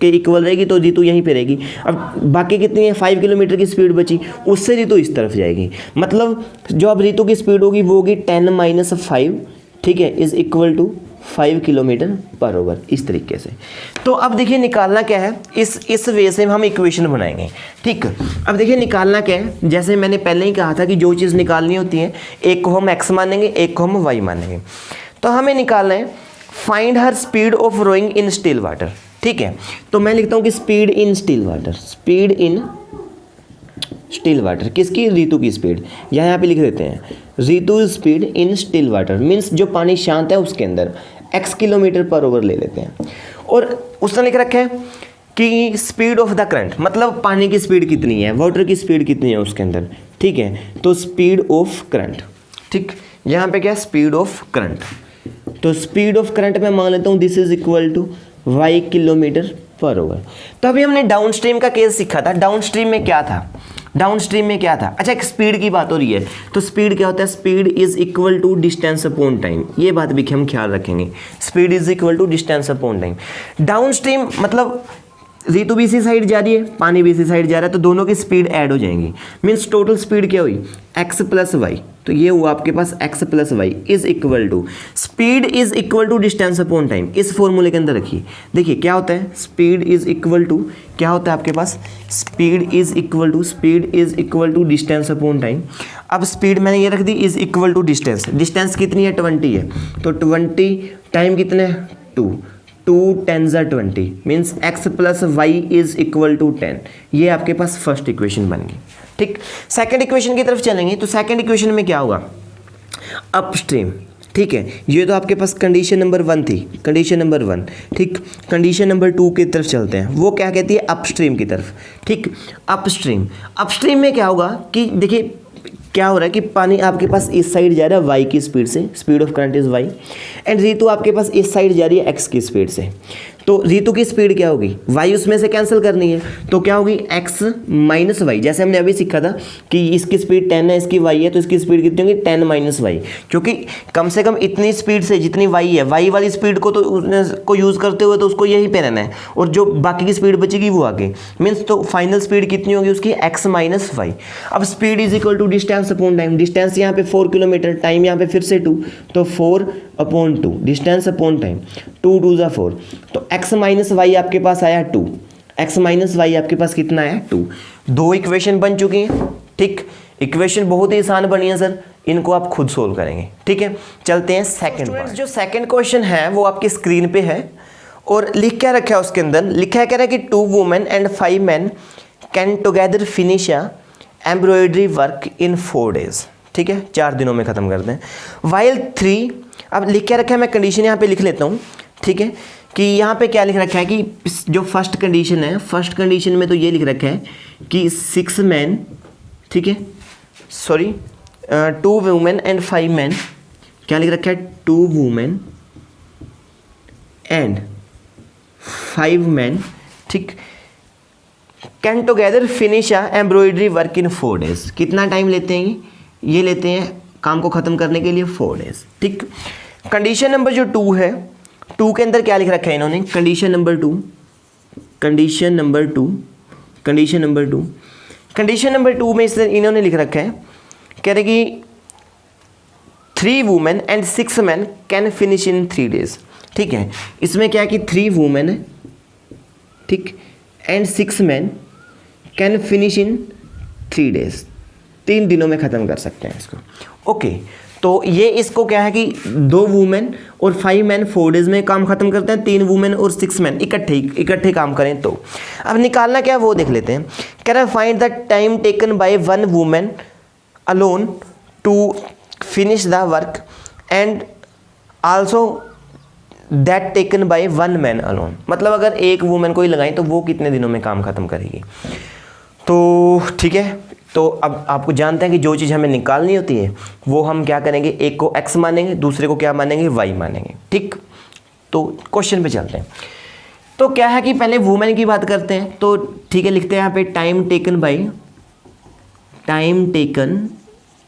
S1: के इक्वल रहेगी तो ऋतु यहीं पे रहेगी। अब बाकी कितनी है, 5 किलोमीटर की स्पीड बची, उससे ऋतु इस तरफ जाएगी, मतलब जो अब ऋतु की स्पीड होगी वो होगी 10 - 5, ठीक है, इज इक्वल टू 5 किलोमीटर/आवर, इस तरीके से। तो अब देखिए निकालना क्या है, इस वे से हम इक्वेशन बनाएंगे, ठीक। अब देखिए निकालना क्या है, जैसे मैंने पहले ही कहा था कि जो चीज़ निकालनी होती है, एक को हम x मानेंगे, एक को हम y मानेंगे। तो हमें निकालना है find her speed of rowing in still water, ठीक है। तो मैं लिखता हूँ कि speed in still water, speed in still water, किसकी, ऋतु की स्पीड, यहाँ पे लिख देते हैं Ritu speed in still water, means जो पानी शांत है उसके अंदर x किलोमीटर/आवर ले लेते हैं। और उसने लिख रखा है कि स्पीड ऑफ द करंट, मतलब पानी की स्पीड कितनी है, वाटर की स्पीड कितनी है उसके अंदर, ठीक है। तो स्पीड ऑफ करंट, ठीक, यहाँ पे क्या, स्पीड ऑफ करंट, तो स्पीड ऑफ करंट मैं मान लेता हूँ this is equal to y kilometre hour. तो अभी हमने डाउन स्ट्रीम का केस सीखा था, डाउन स्ट्रीम में क्या था, डाउन स्ट्रीम में क्या था, अच्छा एक स्पीड की बात हो रही है, तो स्पीड क्या होता है, speed is equal to distance upon time, ये बात भी हम ख्याल रखेंगे, speed is equal to distance upon time. Downstream मतलब ऋतु भी इसी साइड जा रही है, पानी भी इसी साइड जा रहा है, तो दोनों की स्पीड ऐड हो जाएंगी, मीन्स टोटल स्पीड क्या हुई, x + y, तो ये हुआ आपके पास x + y is equal to speed is equal to distance upon time. इस फॉर्मूले के अंदर रखिए, देखिए क्या होता है, स्पीड इज इक्वल टू, क्या होता है आपके पास, speed is equal to distance upon time. अब स्पीड मैंने ये रख दी is equal to distance, distance कितनी है, 20 है, तो 20 टाइम कितने है, 2 10 = 20, means x + y is equal to 10। ये आपके पास फर्स्ट इक्वेशन बन गई, ठीक। सेकंड इक्वेशन की तरफ चलेंगे, तो सेकंड इक्वेशन में क्या होगा, अपस्ट्रीम, ठीक है, ये तो आपके पास कंडीशन नंबर 1 थी, कंडीशन नंबर 1, ठीक। कंडीशन नंबर 2 की तरफ चलते हैं, वो क्या कहती है, अपस्ट्रीम की तरफ, ठीक। अपस्ट्रीम में क्या होगा कि देखिए क्या हो रहा है कि पानी आपके पास इस साइड जा रहा है y की स्पीड से, speed of current is y, and Ritu आपके पास इस साइड जा रही है x की स्पीड से। तो ऋतु की स्पीड क्या होगी, y उसमें से कैंसिल करनी है, तो क्या होगी, x - y, जैसे हमने अभी सीखा था कि इसकी स्पीड 10 है, इसकी y है, तो इसकी स्पीड कितनी होगी, 10 - y, क्योंकि कम से कम इतनी स्पीड से जितनी y है, y वाली स्पीड को यूज़ करते हुए तो उसको यहीं पे रहना है, और जो बाकी की स्पीड बचेगी वो आगे, मीन्स तो फाइनल स्पीड कितनी होगी उसकी, x - y। अब speed is equal to distance upon time, distance यहाँ पे 4 किलोमीटर, टाइम यहाँ पे फिर से 2, तो 4/2, डिस्टेंस अपॉन टाइम, 2 × 2 = 4, तो x - y आपके पास आया 2, x - y आपके पास कितना आया, 2। दो इक्वेशन बन चुकी हैं, ठीक। इक्वेशन बहुत ही आसान बनी है सर, इनको आप खुद सोल्व करेंगे, ठीक है। चलते हैं सेकंड पार्ट। जो सेकंड क्वेश्चन है वो आपकी स्क्रीन पे है, और लिख क्या रखा है उसके अंदर, लिखा है कह रहा है कि 2 women and 5 men can together finish embroidery work in 4 days, ठीक है, 4 दिनों में ख़त्म कर दें। वाइल 3, अब लिख क्या रखा है, मैं कंडीशन यहाँ पे लिख लेता हूँ, ठीक है, कि यहाँ पे क्या लिख रखा है कि जो फर्स्ट कंडीशन है, फर्स्ट कंडीशन में तो ये लिख रखा है कि 6 men, ठीक है, सॉरी 2 women एंड 5 men, क्या लिख रखा है, 2 women एंड 5 men, ठीक, can together finish embroidery work in 4 days। कितना टाइम लेते हैं ये लेते हैं काम को ख़त्म करने के लिए 4 days, ठीक। कंडीशन नंबर जो 2 है, 2 के अंदर क्या लिख रखा है इन्होंने, कंडीशन नंबर 2 में इन्होंने लिख रखा है, कह रहे कि 3 women and 6 men can finish in 3 days, ठीक है। इसमें क्या है कि 3 women है, ठीक, and 6 men can finish in 3 days, 3 दिनों में ख़त्म कर सकते हैं इसको, ओके। तो ये इसको क्या है कि 2 वुमेन और 5 मैन 4 डेज में काम खत्म करते हैं, 3 वुमेन और 6 मैन इकट्ठे काम करें तो अब निकालना क्या है वो देख लेते हैं। कह रहा है find the time taken by 1 women alone to finish the work and also that taken by 1 man alone. मतलब अगर एक वुमेन को ही लगाएं तो वो कितने दिनों में काम खत्म करेगी। तो ठीक है, तो अब आपको जानते हैं कि जो चीज़ हमें निकालनी होती है वो हम क्या करेंगे, एक को x मानेंगे, दूसरे को क्या मानेंगे, y मानेंगे। ठीक, तो क्वेश्चन पे चलते हैं। तो क्या है कि पहले वुमेन की बात करते हैं, तो ठीक है लिखते हैं यहाँ पे time taken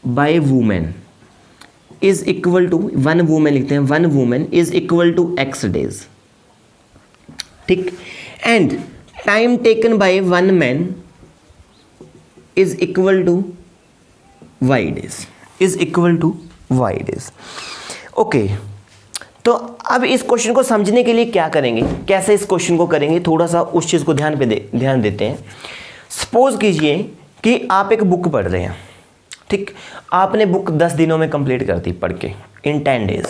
S1: by women is equal to 1 women लिखते हैं, 1 women is equal to x days. ठीक, and time taken by 1 man is equal to y days. Okay, तो अब इस क्वेश्चन को समझने के लिए क्या करेंगे, कैसे इस क्वेश्चन को करेंगे, थोड़ा सा उस चीज़ को ध्यान देते हैं। सपोज कीजिए कि आप एक बुक पढ़ रहे हैं। ठीक, आपने बुक 10 दिनों में कंप्लीट कर दी पढ़ के, इन 10 डेज।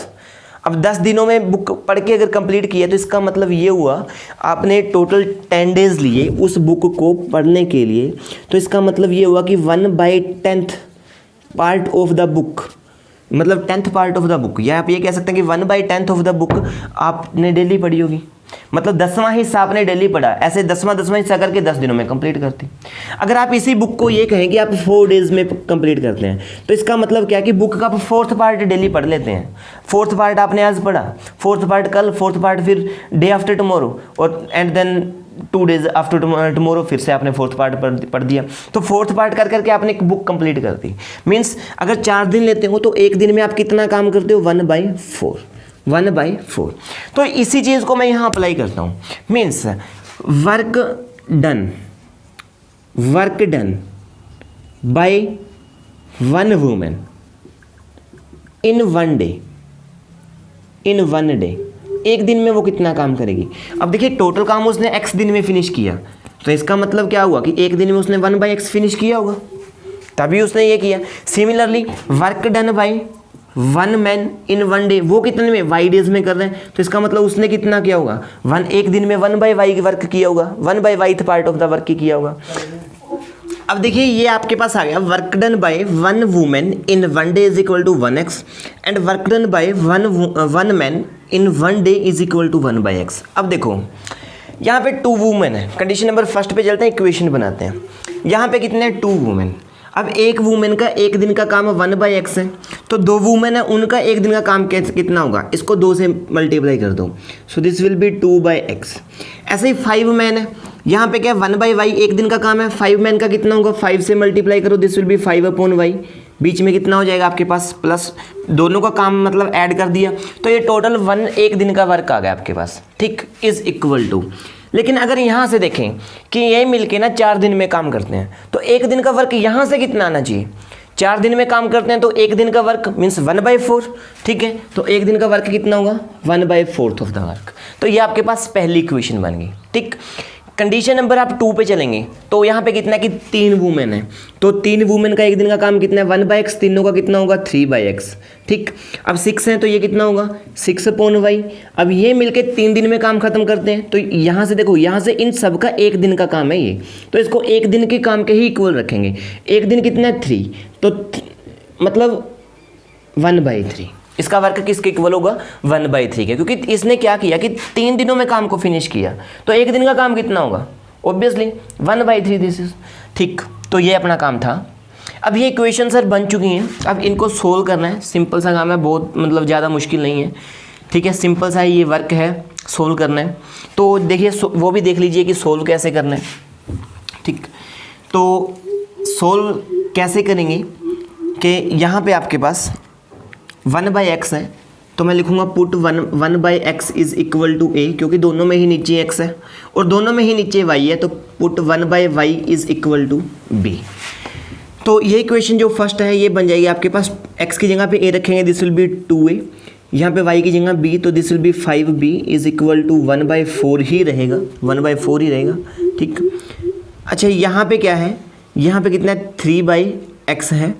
S1: अब 10 दिनों में बुक पढ़ के अगर कंप्लीट किया तो इसका मतलब ये हुआ आपने टोटल 10 डेज लिए उस बुक को पढ़ने के लिए। तो इसका मतलब ये हुआ कि 1/10 पार्ट ऑफ द बुक, मतलब 10th part of the book, या आप ये कह सकते हैं कि 1/10 ऑफ द बुक आपने डेली पढ़ी होगी। मतलब 10वां हिस्सा आपने डेली पढ़ा, ऐसे 10वां हिस्सा करके 10 दिनों में कंप्लीट करती। अगर आप इसी बुक को ये कहें कि आप 4 डेज में कंप्लीट करते हैं तो इसका मतलब क्या है कि बुक का आप 4th पार्ट डेली पढ़ लेते हैं। 4th पार्ट आपने आज पढ़ा, 4th पार्ट कल, 4th पार्ट फिर डे आफ्टर टुमारो, और and then 2 days after tomorrow फिर से आपने 4th पार्ट पढ़ दिया। तो 4th पार्ट कर करके आपने एक बुक कंप्लीट कर दी। मीन्स अगर 4 दिन लेते हो तो एक दिन में आप कितना काम करते हो, 1/4। तो इसी चीज़ को मैं यहाँ अप्लाई करता हूँ। Means work done by 1 women in 1 day, एक दिन में वो कितना काम करेगी। अब देखिए टोटल काम उसने x दिन में फिनिश किया, तो इसका मतलब क्या हुआ कि एक दिन में उसने 1/x फिनिश किया होगा, तभी उसने ये किया। Similarly work done by 1 man in 1 day, वो कितने में, y डेज में कर रहे हैं, तो इसका मतलब उसने कितना किया होगा, एक दिन में 1/y वर्क किया होगा, 1/y part of the work ही किया होगा। अब देखिए ये आपके पास आ गया work done by 1 women in 1 day is equal to 1x and work done by 1 man in 1 day is equal to 1/x। अब देखो यहाँ पे 2 वुमेन है, कंडीशन नंबर फर्स्ट पे चलते हैं, इक्वेशन बनाते हैं। यहाँ पे कितने हैं, 2 वुमेन। अब एक वुमेन का एक दिन का काम 1/x है, तो 2 वुमेन है उनका एक दिन का काम कितना होगा, इसको 2 से मल्टीप्लाई कर दो, so this will B 2/x। ऐसे ही 5 मैन है, यहाँ पे क्या 1/y एक दिन का काम है, 5 मैन का कितना होगा, 5 से मल्टीप्लाई करो, दिस विल बी 5/y। बीच में कितना हो जाएगा आपके पास, प्लस दोनों का काम मतलब ऐड कर दिया, तो ये टोटल 1 एक दिन का वर्क आ गया आपके पास। ठीक, इज इक्वल टू, लेकिन अगर यहाँ से देखें कि ये मिलके ना 4 दिन में काम करते हैं, तो एक दिन का वर्क यहाँ से कितना आना चाहिए, 4 दिन में काम करते हैं तो एक दिन का वर्क मीन्स 1/4। ठीक है, तो एक दिन का वर्क कितना होगा, 1/4 ऑफ द वर्क। तो ये आपके पास पहली इक्वेशन बन गई। ठीक, कंडीशन नंबर आप 2 पे चलेंगे, तो यहाँ पे कितना है कि 3 वुमेन है, तो 3 वुमेन का एक दिन का काम कितना है, 1/x, तीनों का कितना होगा, 3/x। ठीक, अब 6 है तो ये कितना होगा, 6/y। अब ये मिलके 3 दिन में काम खत्म करते हैं, तो यहाँ से देखो, यहाँ से इन सब का एक दिन का काम है ये, तो इसको एक दिन के काम के ही इक्वल रखेंगे। एक दिन कितना है, 3, तो मतलब 1/3। इसका वर्क किसके इक्वल होगा, 1/3 के, क्योंकि इसने क्या किया कि 3 दिनों में काम को फिनिश किया, तो एक दिन का काम कितना होगा, ऑब्वियसली 1/3 दिस इज। ठीक, तो ये अपना काम था। अब ये इक्वेशन सर बन चुकी हैं, अब इनको सोल्व करना है, सिंपल सा काम है, बहुत मतलब ज़्यादा मुश्किल नहीं है। ठीक है, सिंपल सा ये वर्क है, सोल्व करना है। तो देखिए वो भी देख लीजिए कि सोल्व कैसे करना है। ठीक, तो सोल्व कैसे करेंगे कि यहाँ पे आपके पास 1/x है, तो मैं लिखूंगा put 1/x is equal to a, क्योंकि दोनों में ही नीचे x है और दोनों में ही नीचे y है, तो put 1/y is equal to b। तो ये इक्वेशन जो फर्स्ट है ये बन जाएगी आपके पास, x की जगह पे a रखेंगे, दिस विल बी 2a, यहाँ पे y की जगह b, तो this will be 5b is equal to 1/4 ही रहेगा, 1/4 ही रहेगा। ठीक, अच्छा यहाँ पे क्या है, यहाँ पे कितना है, 3/x है,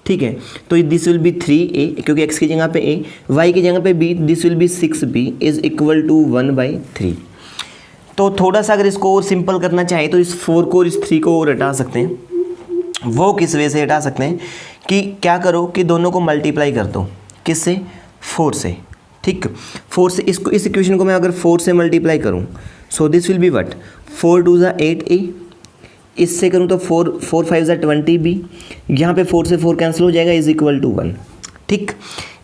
S1: ठीक है। तो दिस विल बी 3a क्योंकि x की जगह पे a, y की जगह पे b, this will be 6b is equal to 1/3। तो थोड़ा सा अगर इसको और सिंपल करना चाहे तो इस 4 को और इस 3 को और हटा सकते हैं। वो किस वे से हटा सकते हैं कि क्या करो कि दोनों को मल्टीप्लाई कर दो, किससे, 4 से, ठीक। 4 से इसको, इस इक्वेशन को मैं अगर 4 से मल्टीप्लाई करूँ, so this will be what, 4 2 ज़ा 8a, इससे करूँ तो 4 5 ज़ा 20b, यहाँ पे 4 से 4 कैंसिल हो जाएगा, इज इक्वल टू 1, ठीक।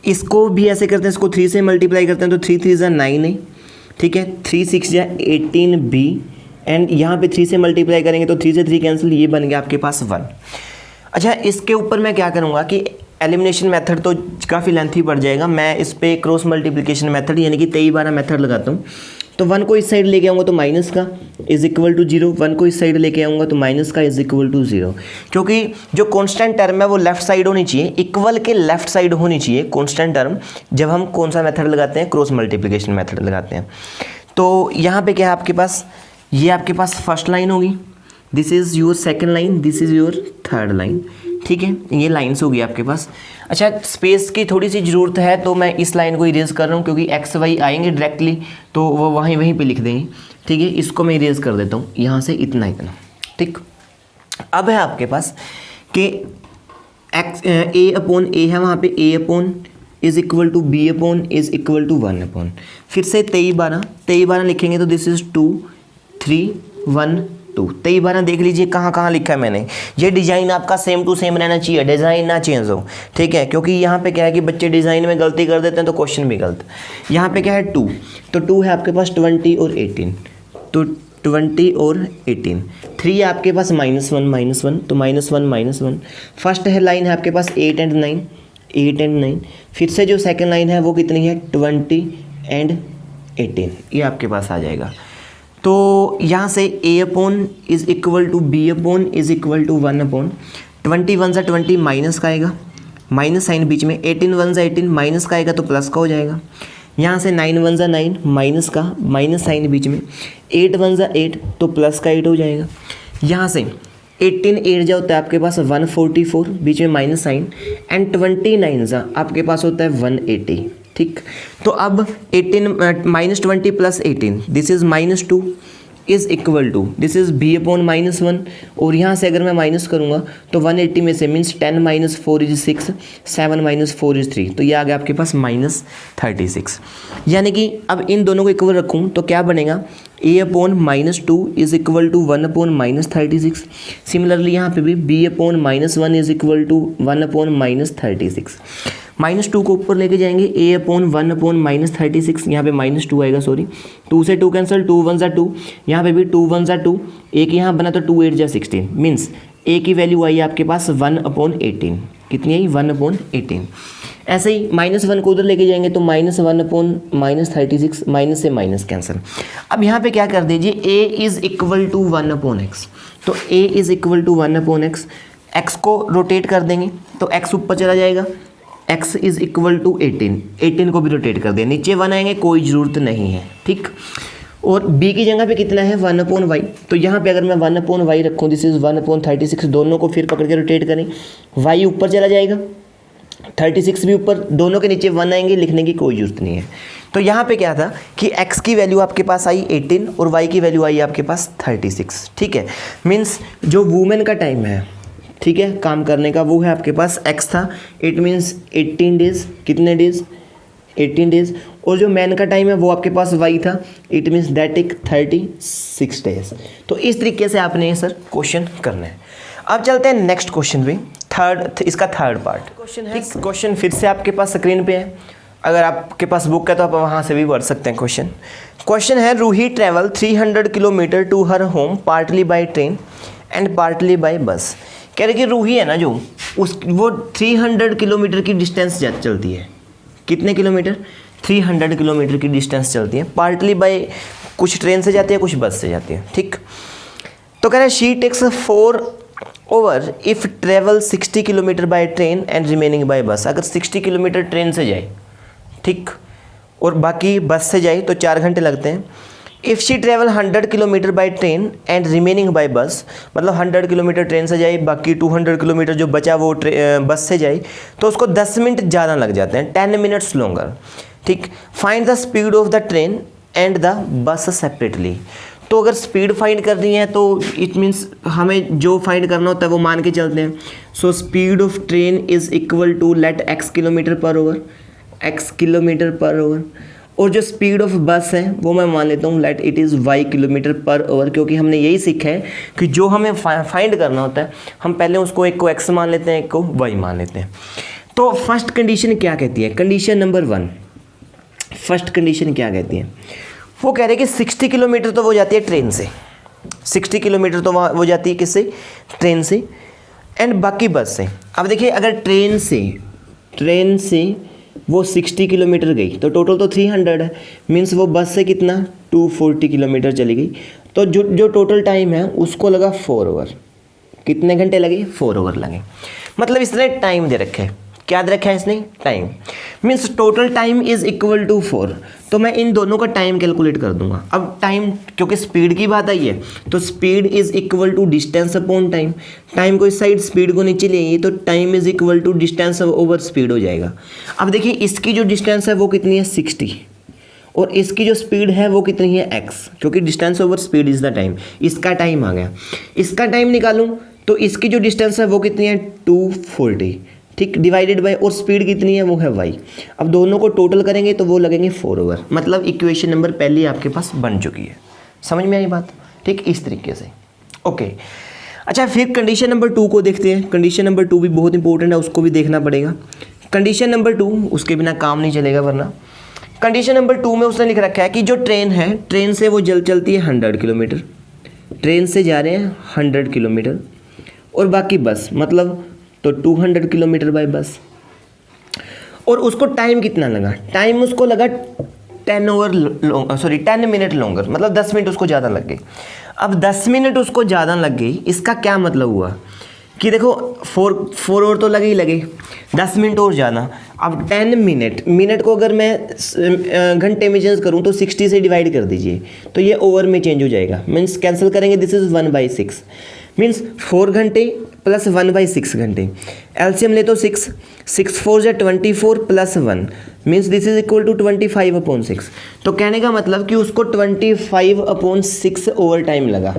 S1: इसको भी ऐसे करते हैं, इसको 3 से मल्टीप्लाई करते हैं तो 3 3 ज़ा 9a, ठीक है, 3 6 ज़ा 18b, एंड यहाँ पे 3 से मल्टीप्लाई करेंगे तो 3 से 3 कैंसिल, ये बन गया आपके पास 1। अच्छा, इसके ऊपर मैं क्या करूँगा कि एलिमिनेशन मेथड तो काफ़ी लेंथी पड़ जाएगा, मैं इस पर क्रॉस मल्टीप्लिकेशन मेथड यानी कि 23 12 मेथड लगाता हूँ। तो 1 को इस साइड लेके आऊँगा तो माइनस का इज इक्वल टू 0, 1 को इस साइड लेके आऊँगा तो माइनस का इज इक्वल टू 0, क्योंकि जो कांस्टेंट टर्म है वो लेफ्ट साइड होनी चाहिए, इक्वल के लेफ्ट साइड होनी चाहिए कांस्टेंट टर्म, जब हम कौन सा मेथड लगाते हैं, क्रॉस मल्टीप्लिकेशन मेथड लगाते हैं। तो यहाँ पे क्या है आपके पास, ये आपके पास फर्स्ट लाइन होगी, this is your second line, this is your third line, ठीक है, ये लाइन्स होगी आपके पास। अच्छा, स्पेस की थोड़ी सी ज़रूरत है तो मैं इस लाइन को इरेज कर रहा हूँ क्योंकि एक्स वाई आएंगे डायरेक्टली तो वो वहीं पे लिख देंगे, ठीक है। इसको मैं इरेज कर देता हूँ यहाँ से इतना इतना, ठीक। अब है आपके पास कि एक्स a अपॉन a है, वहाँ पे a upon is equal to b upon is equal to 1 upon, फिर से 23 12 लिखेंगे तो दिस इज़ 2 3 1 2, 23 12 देख लीजिए कहाँ कहाँ लिखा है मैंने। ये डिज़ाइन आपका सेम टू सेम रहना चाहिए, डिज़ाइन ना चेंज हो, ठीक है, क्योंकि यहाँ पे क्या है कि बच्चे डिज़ाइन में गलती कर देते हैं तो क्वेश्चन भी गलत। यहाँ पे क्या है 2, तो 2 है आपके पास 20 और 18, तो 20 और 18, 3 है आपके पास -1 तो -1 फर्स्ट है लाइन है आपके पास 8 एंड 9, फिर से जो सेकेंड लाइन है वो कितनी है 20 एंड 18, ये आपके पास आ जाएगा। तो यहाँ से a upon is equal to b upon is equal to 1 upon 20 1 ज़ा 20 माइनस का आएगा, माइनस साइन बीच में, 18 1 ज़ा 18 माइनस का आएगा तो प्लस का हो जाएगा। यहाँ से 9 1 ज़ा 9 माइनस का, माइनस साइन बीच में, 8 1 ज़ा 8 तो प्लस का 8 हो जाएगा। यहाँ से 18 8 जा होता है आपके पास 144, बीच में माइनस साइन, एंड 29 जा आपके पास होता है 180, ठीक। तो अब 18 -20 plus 18 this is -2 is equal to this is b upon -1, और यहाँ से अगर मैं माइनस करूँगा तो 180 में से मीन्स 10 - 4 इज 6, 7 - 4 इज 3, तो ये आ गया आपके पास -36। यानी कि अब इन दोनों को इक्वल रखूँ तो क्या बनेगा, a upon -2 is equal to 1 upon -36। Similarly यहाँ पे भी b upon -1 is equal to 1 upon -36। -2 को ऊपर लेके जाएंगे, a अपॉन 1 अपॉन -36, यहाँ पे -2 आएगा, सॉरी 2 से 2 कैंसिल, 2 1 ज़ा 2, यहाँ पे भी 2 1 ज़ा 2, एक यहाँ बना तो 2 8 ज़ा 16, मीन्स a की वैल्यू आई आपके पास 1 अपॉन 18, कितनी आई 1 अपॉन 18। ऐसे ही -1 को उधर लेके जाएंगे तो -1 अपॉन -36, माइनस से माइनस कैंसिल। अब यहाँ पे क्या कर दीजिए, a is equal to 1 upon x, तो a is equal to 1 upon x, x को रोटेट कर देंगे तो x ऊपर चला जाएगा, x इज़ इक्वल टू 18 को भी रोटेट कर दिया, नीचे 1 आएंगे, कोई ज़रूरत नहीं है, ठीक। और b की जगह पे कितना है 1 अपॉन y, तो यहाँ पे अगर मैं 1 अपॉन y रखूँ दिस इज़ 1 अपॉन 36, दोनों को फिर पकड़ के रोटेट करें, y ऊपर चला जाएगा, 36 भी ऊपर, दोनों के नीचे 1 आएंगे, लिखने की कोई ज़रूरत नहीं है। तो यहाँ पे क्या था कि x की वैल्यू आपके पास आई 18 और y की वैल्यू आई आपके पास 36, ठीक है। मीन्स जो वुमेन का टाइम है, ठीक है, काम करने का, वो है आपके पास x था, इट मीन्स 18 डेज, कितने डेज 18 डेज, और जो मैन का टाइम है वो आपके पास y था, it means that take 36 days. तो इस तरीके से आपने ये सर क्वेश्चन करना है। अब चलते हैं नेक्स्ट क्वेश्चन पे, इसका थर्ड पार्ट क्वेश्चन है। क्वेश्चन फिर से आपके पास स्क्रीन पे है, अगर आपके पास बुक है तो आप वहाँ से भी पढ़ सकते हैं। क्वेश्चन है, Ruhi travel 300 kilometre to her home partly by train and partly by bus. कह रहे कि रूही है ना जो वो 300 किलोमीटर की डिस्टेंस चलती है, कितने किलोमीटर 300 किलोमीटर की डिस्टेंस चलती है, पार्टली बाय कुछ ट्रेन से जाती है कुछ बस से जाती है, ठीक। तो कह रहे she takes 4 over if travel 60 kilometre by train and remaining by bus. अगर 60 किलोमीटर ट्रेन से जाए, ठीक, और बाकी बस से जाए तो 4 घंटे लगते हैं। If she travel 100 kilometre by train and remaining by bus, मतलब 100 किलोमीटर ट्रेन से जाए, बाकी 200 किलोमीटर जो बचा वो बस से जाए, तो उसको 10 मिनट ज़्यादा लग जाते हैं, 10 मिनट्स लॉन्गर। ठीक, find the speed of the train and the bus separately. तो अगर स्पीड फाइंड करनी है तो इट मीन्स हमें जो फाइंड करना होता है वो मान के चलते हैं। So speed of train is equal to let x kilometre per hour, x kilometre per hour, और जो स्पीड ऑफ बस है वो मैं मान लेता हूँ let it is y kilometre per our, क्योंकि हमने यही सीखा है कि जो हमें फाइंड करना होता है हम पहले उसको एक को x मान लेते हैं, एक को y मान लेते हैं। तो फर्स्ट कंडीशन क्या कहती है, कंडीशन नंबर 1, फर्स्ट कंडीशन क्या कहती है, वो कह रहे हैं कि 60 किलोमीटर तो वो जाती है ट्रेन से, 60 किलोमीटर तो वो जाती है किससे, ट्रेन से, एंड बाकी बस से। अब देखिए अगर ट्रेन से वो 60 किलोमीटर गई तो टोटल तो 300 है, मीन्स वो बस से कितना 240 किलोमीटर चली गई, तो जो टोटल टाइम है उसको लगा 4 आवर। कितने घंटे लगे, 4 आवर लगे। मतलब इसने टाइम दे रखे है, क्या दे रखा है इसने, time, means total time is equal to 4। तो मैं इन दोनों का टाइम कैलकुलेट कर दूंगा। अब टाइम, क्योंकि स्पीड की बात आई है, तो speed is equal to distance upon time. Time को इस साइड, स्पीड को नीचे ले आइए, तो time is equal to distance over speed हो जाएगा। अब देखिए इसकी जो डिस्टेंस है वो कितनी है 60, और इसकी जो स्पीड है वो कितनी है x, क्योंकि distance over speed is the time. इसका टाइम आ गया, इसका टाइम निकालूं तो इसकी जो डिस्टेंस है वो कितनी है 240, ठीक, डिवाइडेड बाय, और स्पीड कितनी है वो है y। अब दोनों को टोटल करेंगे तो वो लगेंगे 4 आवर। मतलब इक्वेशन नंबर पहली आपके पास बन चुकी है। समझ में आई बात, ठीक, इस तरीके से। ओके, अच्छा फिर कंडीशन नंबर 2 को देखते हैं। कंडीशन नंबर 2 भी बहुत इंपॉर्टेंट है, उसको भी देखना पड़ेगा। कंडीशन नंबर 2, उसके बिना काम नहीं चलेगा वरना। कंडीशन नंबर 2 में उसने लिख रखा है कि जो ट्रेन है, ट्रेन से वो चलती है 100 किलोमीटर, ट्रेन से जा रहे हैं 100 किलोमीटर, और बाकी बस मतलब तो 200 किलोमीटर बाय बस। और उसको टाइम कितना लगा, टाइम उसको लगा 10 मिनट लॉन्गर, मतलब 10 मिनट उसको ज़्यादा लग गई। अब 10 मिनट उसको ज़्यादा लग गई, इसका क्या मतलब हुआ कि देखो 4 और तो लगे ही लगे, 10 मिनट और ज़्यादा। अब 10 मिनट को अगर मैं घंटे में चेंज करूँ तो 60 से डिवाइड कर दीजिए, तो ये ओवर में चेंज हो जाएगा, मीन्स कैंसिल करेंगे, दिस इज़ 1/6, मीन्स 4 घंटे प्लस 1/6 घंटे। एलसीएम ले तो 6 4 जा 24 plus 1, means this is equal to 25/6। तो कहने का मतलब कि उसको 25/6 ओवर टाइम लगा,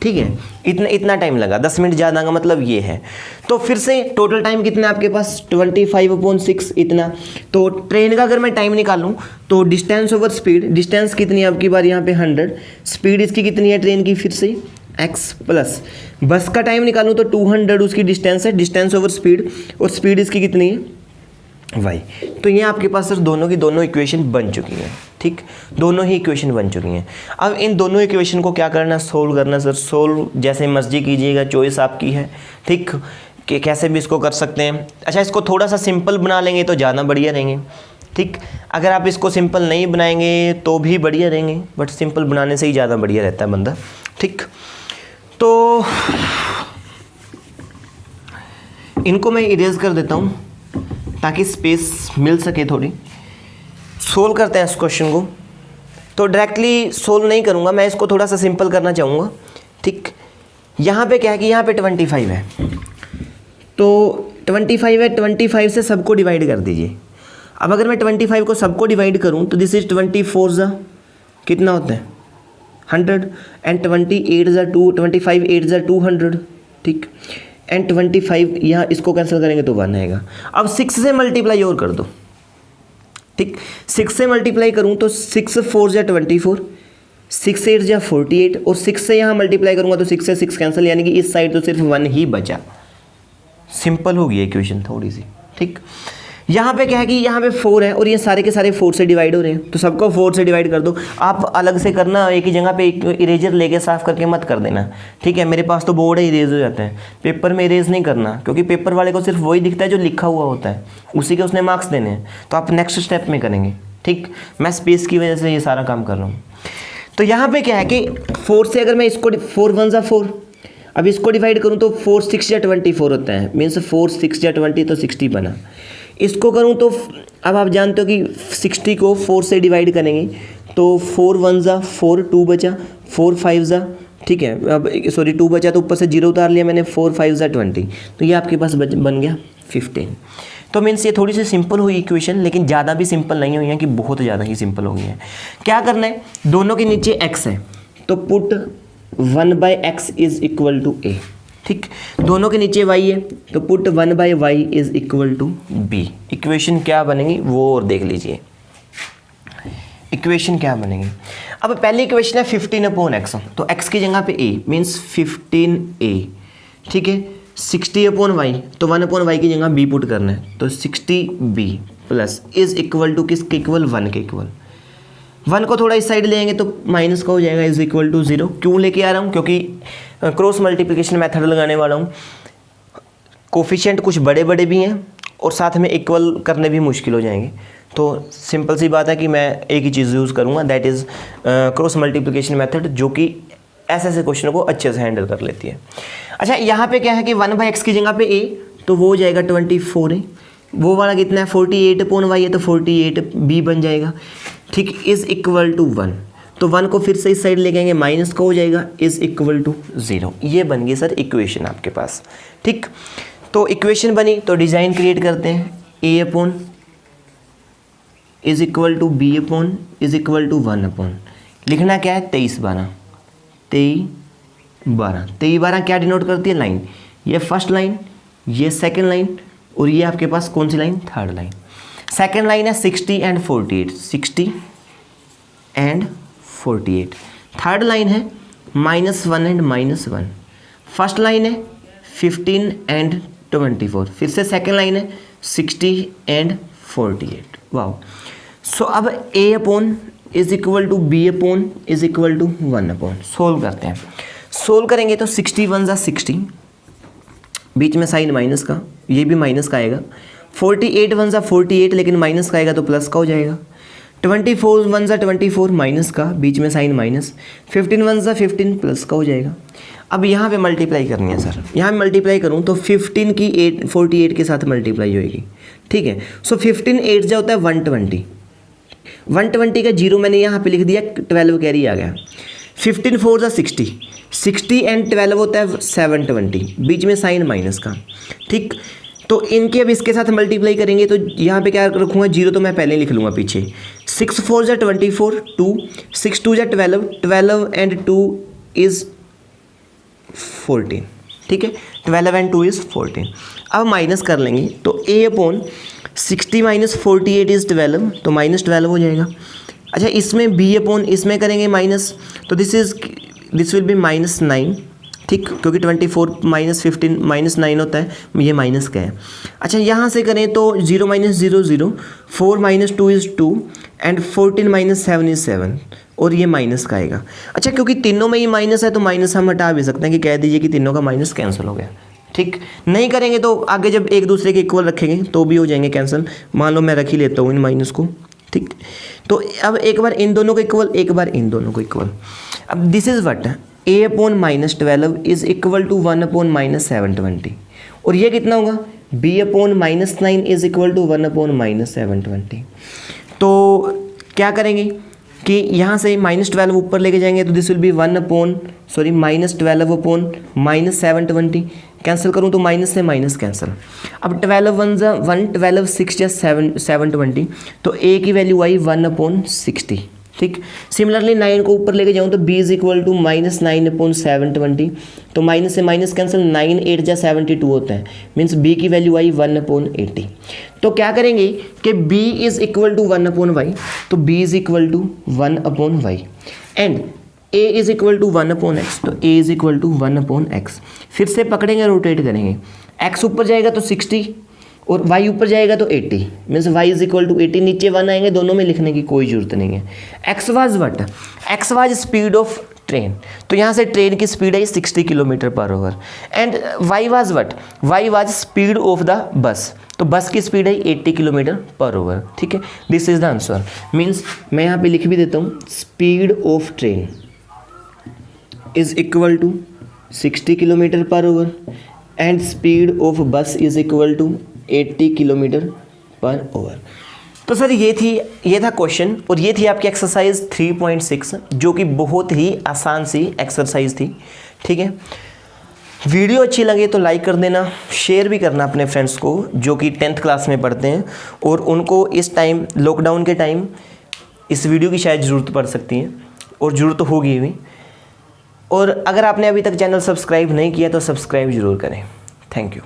S1: ठीक है, इतना टाइम लगा, 10 मिनट ज़्यादा का मतलब ये है। तो फिर से टोटल टाइम कितना है आपके पास 25/6 इतना। तो ट्रेन का अगर मैं टाइम निकालूं तो डिस्टेंस ओवर स्पीड, डिस्टेंस कितनी है आपकी बार यहाँ पे 100, स्पीड इसकी कितनी है ट्रेन की फिर से x, प्लस बस का टाइम निकालूं तो 200 उसकी डिस्टेंस है, डिस्टेंस ओवर स्पीड, और स्पीड इसकी कितनी है y। तो ये आपके पास सर दोनों की दोनों इक्वेशन बन चुकी हैं, ठीक, दोनों ही इक्वेशन बन चुकी हैं। अब इन दोनों इक्वेशन को क्या करना, सोल्व करना। सर सोल्व जैसे मर्जी कीजिएगा, चॉइस आपकी है, ठीक, कि कैसे भी इसको कर सकते हैं। अच्छा इसको थोड़ा सा सिंपल बना लेंगे तो ज़्यादा बढ़िया रहेंगे, ठीक। अगर आप इसको सिंपल नहीं बनाएंगे तो भी बढ़िया रहेंगे, बट सिंपल बनाने से ही ज़्यादा बढ़िया रहता है बंदा, ठीक। तो इनको मैं इरेज कर देता हूँ ताकि स्पेस मिल सके थोड़ी। सोल्व करते हैं इस क्वेश्चन को। तो डायरेक्टली सोल्व नहीं करूँगा, मैं इसको थोड़ा सा सिंपल करना चाहूँगा, ठीक। यहाँ पे क्या है कि यहाँ पे 25 है, तो 25 है, 25 से सबको डिवाइड कर दीजिए। अब अगर मैं 25 को सबको डिवाइड करूँ तो दिस इज 24 जा कितना होता है 100, एंड 28 जा 25 8 जा 200, ठीक, एंड 25 यहाँ इसको कैंसिल करेंगे तो 1 आएगा। अब 6 से मल्टीप्लाई और कर दो, ठीक, 6 से मल्टीप्लाई करूँ तो 6 4 जा 24, 6 8 जा 48, और 6 से यहाँ मल्टीप्लाई करूँगा तो 6 से 6 कैंसिल, यानी कि इस साइड तो सिर्फ 1 ही बचा। सिंपल हो गई इक्वेशन थोड़ी सी, ठीक। यहाँ पे क्या है कि यहाँ पे 4 है और ये सारे के सारे 4 से डिवाइड हो रहे हैं, तो सबको 4 से डिवाइड कर दो। आप अलग से करना, एक ही जगह पे इरेजर लेके साफ करके मत कर देना, ठीक है। मेरे पास तो बोर्ड है, इरेज हो जाते हैं। पेपर में इरेज नहीं करना, क्योंकि पेपर वाले को सिर्फ वही दिखता है जो लिखा हुआ होता है, उसी के उसने मार्क्स देने हैं। तो आप नेक्स्ट स्टेप में करेंगे, ठीक। मैं स्पेस की वजह से ये सारा काम कर रहा हूँ। तो यहाँ पे क्या है कि 4 से अगर मैं इसको 4 1 जा 4, अब इसको डिवाइड करूँ तो 4 6 या 24 होता है, मीन्स 4 6 या 20 तो 60 बना। इसको करूँ तो अब आप जानते हो कि 60 को 4 से डिवाइड करेंगे तो 4 1 ज़ा 4, 2 बचा, 4 5 ज़ा, ठीक है, अब सॉरी 2 बचा तो ऊपर से 0 उतार लिया मैंने, 4 5 ज़ा 20, तो ये आपके पास बन गया 15। तो मीन्स ये थोड़ी सी सिंपल हुई इक्वेशन, लेकिन ज़्यादा भी सिंपल नहीं हुई है कि बहुत ज़्यादा ही सिंपल हो गई है। क्या करना है, दोनों के नीचे x है तो put 1/x is equal to a, ठीक, दोनों के नीचे y है तो put 1/y is equal to b। Equation क्या बनेगी वो और देख लीजिए, इक्वेशन क्या बनेगी। अब पहली इक्वेशन है 15/x, तो x की जगह पे a मीन्स 15a, ठीक है, 60/y, तो 1/y की जगह b पुट करना है, तो 60b plus is equal to किसके इक्वल, 1 के इक्वल। 1 को थोड़ा इस साइड ले आएंगे तो माइनस का हो जाएगा, इज इक्वल टू 0। क्यों लेके आ रहा हूँ, क्योंकि क्रॉस मल्टीप्लिकेशन मेथड लगाने वाला हूँ। कोफिशिएंट कुछ बड़े बड़े भी हैं और साथ में इक्वल करने भी मुश्किल हो जाएंगे, तो सिंपल सी बात है कि मैं एक ही चीज़ यूज़ करूँगा, that is cross multiplication method, जो कि ऐसे क्वेश्चन को अच्छे से हैंडल कर लेती है। अच्छा, यहाँ पे क्या है कि 1/x की जगह पे a, तो वो हो जाएगा 24 है, वो वाला कितना है 48/y है, तो 48b बन जाएगा, ठीक, इज़ इक्वल टू 1, तो 1 को फिर से इस साइड ले जाएंगे, माइनस का हो जाएगा, इज़ इक्वल टू 0। ये बन गई सर इक्वेशन आपके पास, ठीक। तो इक्वेशन बनी तो डिज़ाइन क्रिएट करते हैं, a/ is equal to b/ is equal to 1/, लिखना क्या है 23/12, 23/12, 23/12 क्या डिनोट करती है, लाइन, ये फर्स्ट लाइन, ये सेकंड लाइन, और ये आपके पास कौन सी line, third line. Second line है 60 एंड 48, 60 एंड 48। थर्ड लाइन है -1 एंड -1। फर्स्ट लाइन है 15 एंड 24। फिर से सेकंड लाइन है 60 एंड 48। वाह। सो अब a/ is equal to b/ is equal to 1/। Solve करते हैं, सोल्व करेंगे तो 61 ज़ा 60, बीच में साइन माइनस का, ये भी माइनस का आएगा, 48 1 ज़ा 48, लेकिन माइनस का आएगा तो प्लस का हो जाएगा, 24 1 ज़ा 24, माइनस का, बीच में साइन माइनस, 15 1 ज़ा 15, प्लस का हो जाएगा। अब यहाँ पे मल्टीप्लाई करनी है सर, यहाँ पे मल्टीप्लाई करूँ तो 15 की 48 के साथ मल्टीप्लाई होएगी, ठीक है। सो 15 8 जा होता है 120, 120 का 0 मैंने यहाँ पे लिख दिया, 12 कैरी आ गया। 15 4 ज़ा 60, 60 एंड 12 होता है 720, बीच में साइन माइनस का, ठीक। तो इनके अब इसके साथ मल्टीप्लाई करेंगे तो यहाँ पे क्या रखूँगा, 0 तो मैं पहले लिख लूँगा पीछे। 6 4 ज़ा 24, 2, 6 2 ज़ा 12, 12 एंड 2 इज़ 14, ठीक है, 12 एंड 2 इज़ 14। अब माइनस कर लेंगे तो a/ 60 माइनस 48 इज़ 12, तो -12 हो जाएगा। अच्छा, इसमें b/ इसमें करेंगे माइनस, तो दिस विल बी -9, ठीक, क्योंकि 24 -15 -9 होता है, ये माइनस का है। अच्छा, यहाँ से करें तो 0 - 0 0, 4 - 2 इज़ 2 एंड 14 - 7 इज़ 7, और ये माइनस का आएगा। अच्छा, क्योंकि तीनों में ही माइनस है तो माइनस हम हटा भी सकते हैं कि कह दीजिए कि तीनों का माइनस कैंसिल हो गया, ठीक। नहीं करेंगे तो आगे जब एक दूसरे के इक्वल रखेंगे तो भी हो जाएंगे कैंसिल। मान लो मैं रख ही लेता हूँ इन माइनस को, ठीक। तो अब एक बार इन दोनों को इक्वल, एक बार इन दोनों को इक्वल। अब this is what, a/ -12 is equal to 1/ -720, और ये कितना होगा, b/ -9 इज इक्वल टू 1/ -720। तो क्या करेंगे कि यहाँ से -12 ऊपर लेके जाएंगे तो दिस विल बी -12/- 720, कैंसिल करूँ तो माइनस से माइनस कैंसिल। अब 12 1 ज़ा 1, 12 6 ज़ा 720, तो a की वैल्यू आई 1/60, ठीक। सिमिलरली 9 को ऊपर लेके जाऊँ तो b इज इक्वल टू -9/720, तो माइनस से माइनस कैंसिल, 9 8 जा 72 होता है, मीन्स b की वैल्यू आई 1/80। तो क्या करेंगे कि b is equal to 1/y, तो b is equal to 1/y and a is equal to 1/x, तो a is equal to 1/x। फिर से पकड़ेंगे, रोटेट करेंगे, x ऊपर जाएगा तो 60 और y ऊपर जाएगा तो 80, means y is equal to 80, नीचे 1 आएंगे, दोनों में लिखने की कोई जरूरत नहीं है। x was what, x was speed of train, तो यहाँ से ट्रेन की स्पीड है 60 km/h and y was what, y was speed of the bus, तो बस की स्पीड है 80 km/h, ठीक है। This is the answer, means मैं यहाँ पे लिख भी देता हूँ, speed of train is equal to 60 km/h and speed of bus is equal to 80 km/h। तो सर ये था क्वेश्चन और ये थी आपकी एक्सरसाइज 3.6 जो कि बहुत ही आसान सी एक्सरसाइज थी। ठीक है, वीडियो अच्छी लगे तो लाइक कर देना, शेयर भी करना अपने फ्रेंड्स को जो कि 10th क्लास में पढ़ते हैं और उनको इस टाइम लॉकडाउन के टाइम इस वीडियो की शायद ज़रूरत पड़ सकती है और ज़रूरत होगी भी। और अगर आपने अभी तक चैनल सब्सक्राइब नहीं किया तो सब्सक्राइब ज़रूर करें। Thank you.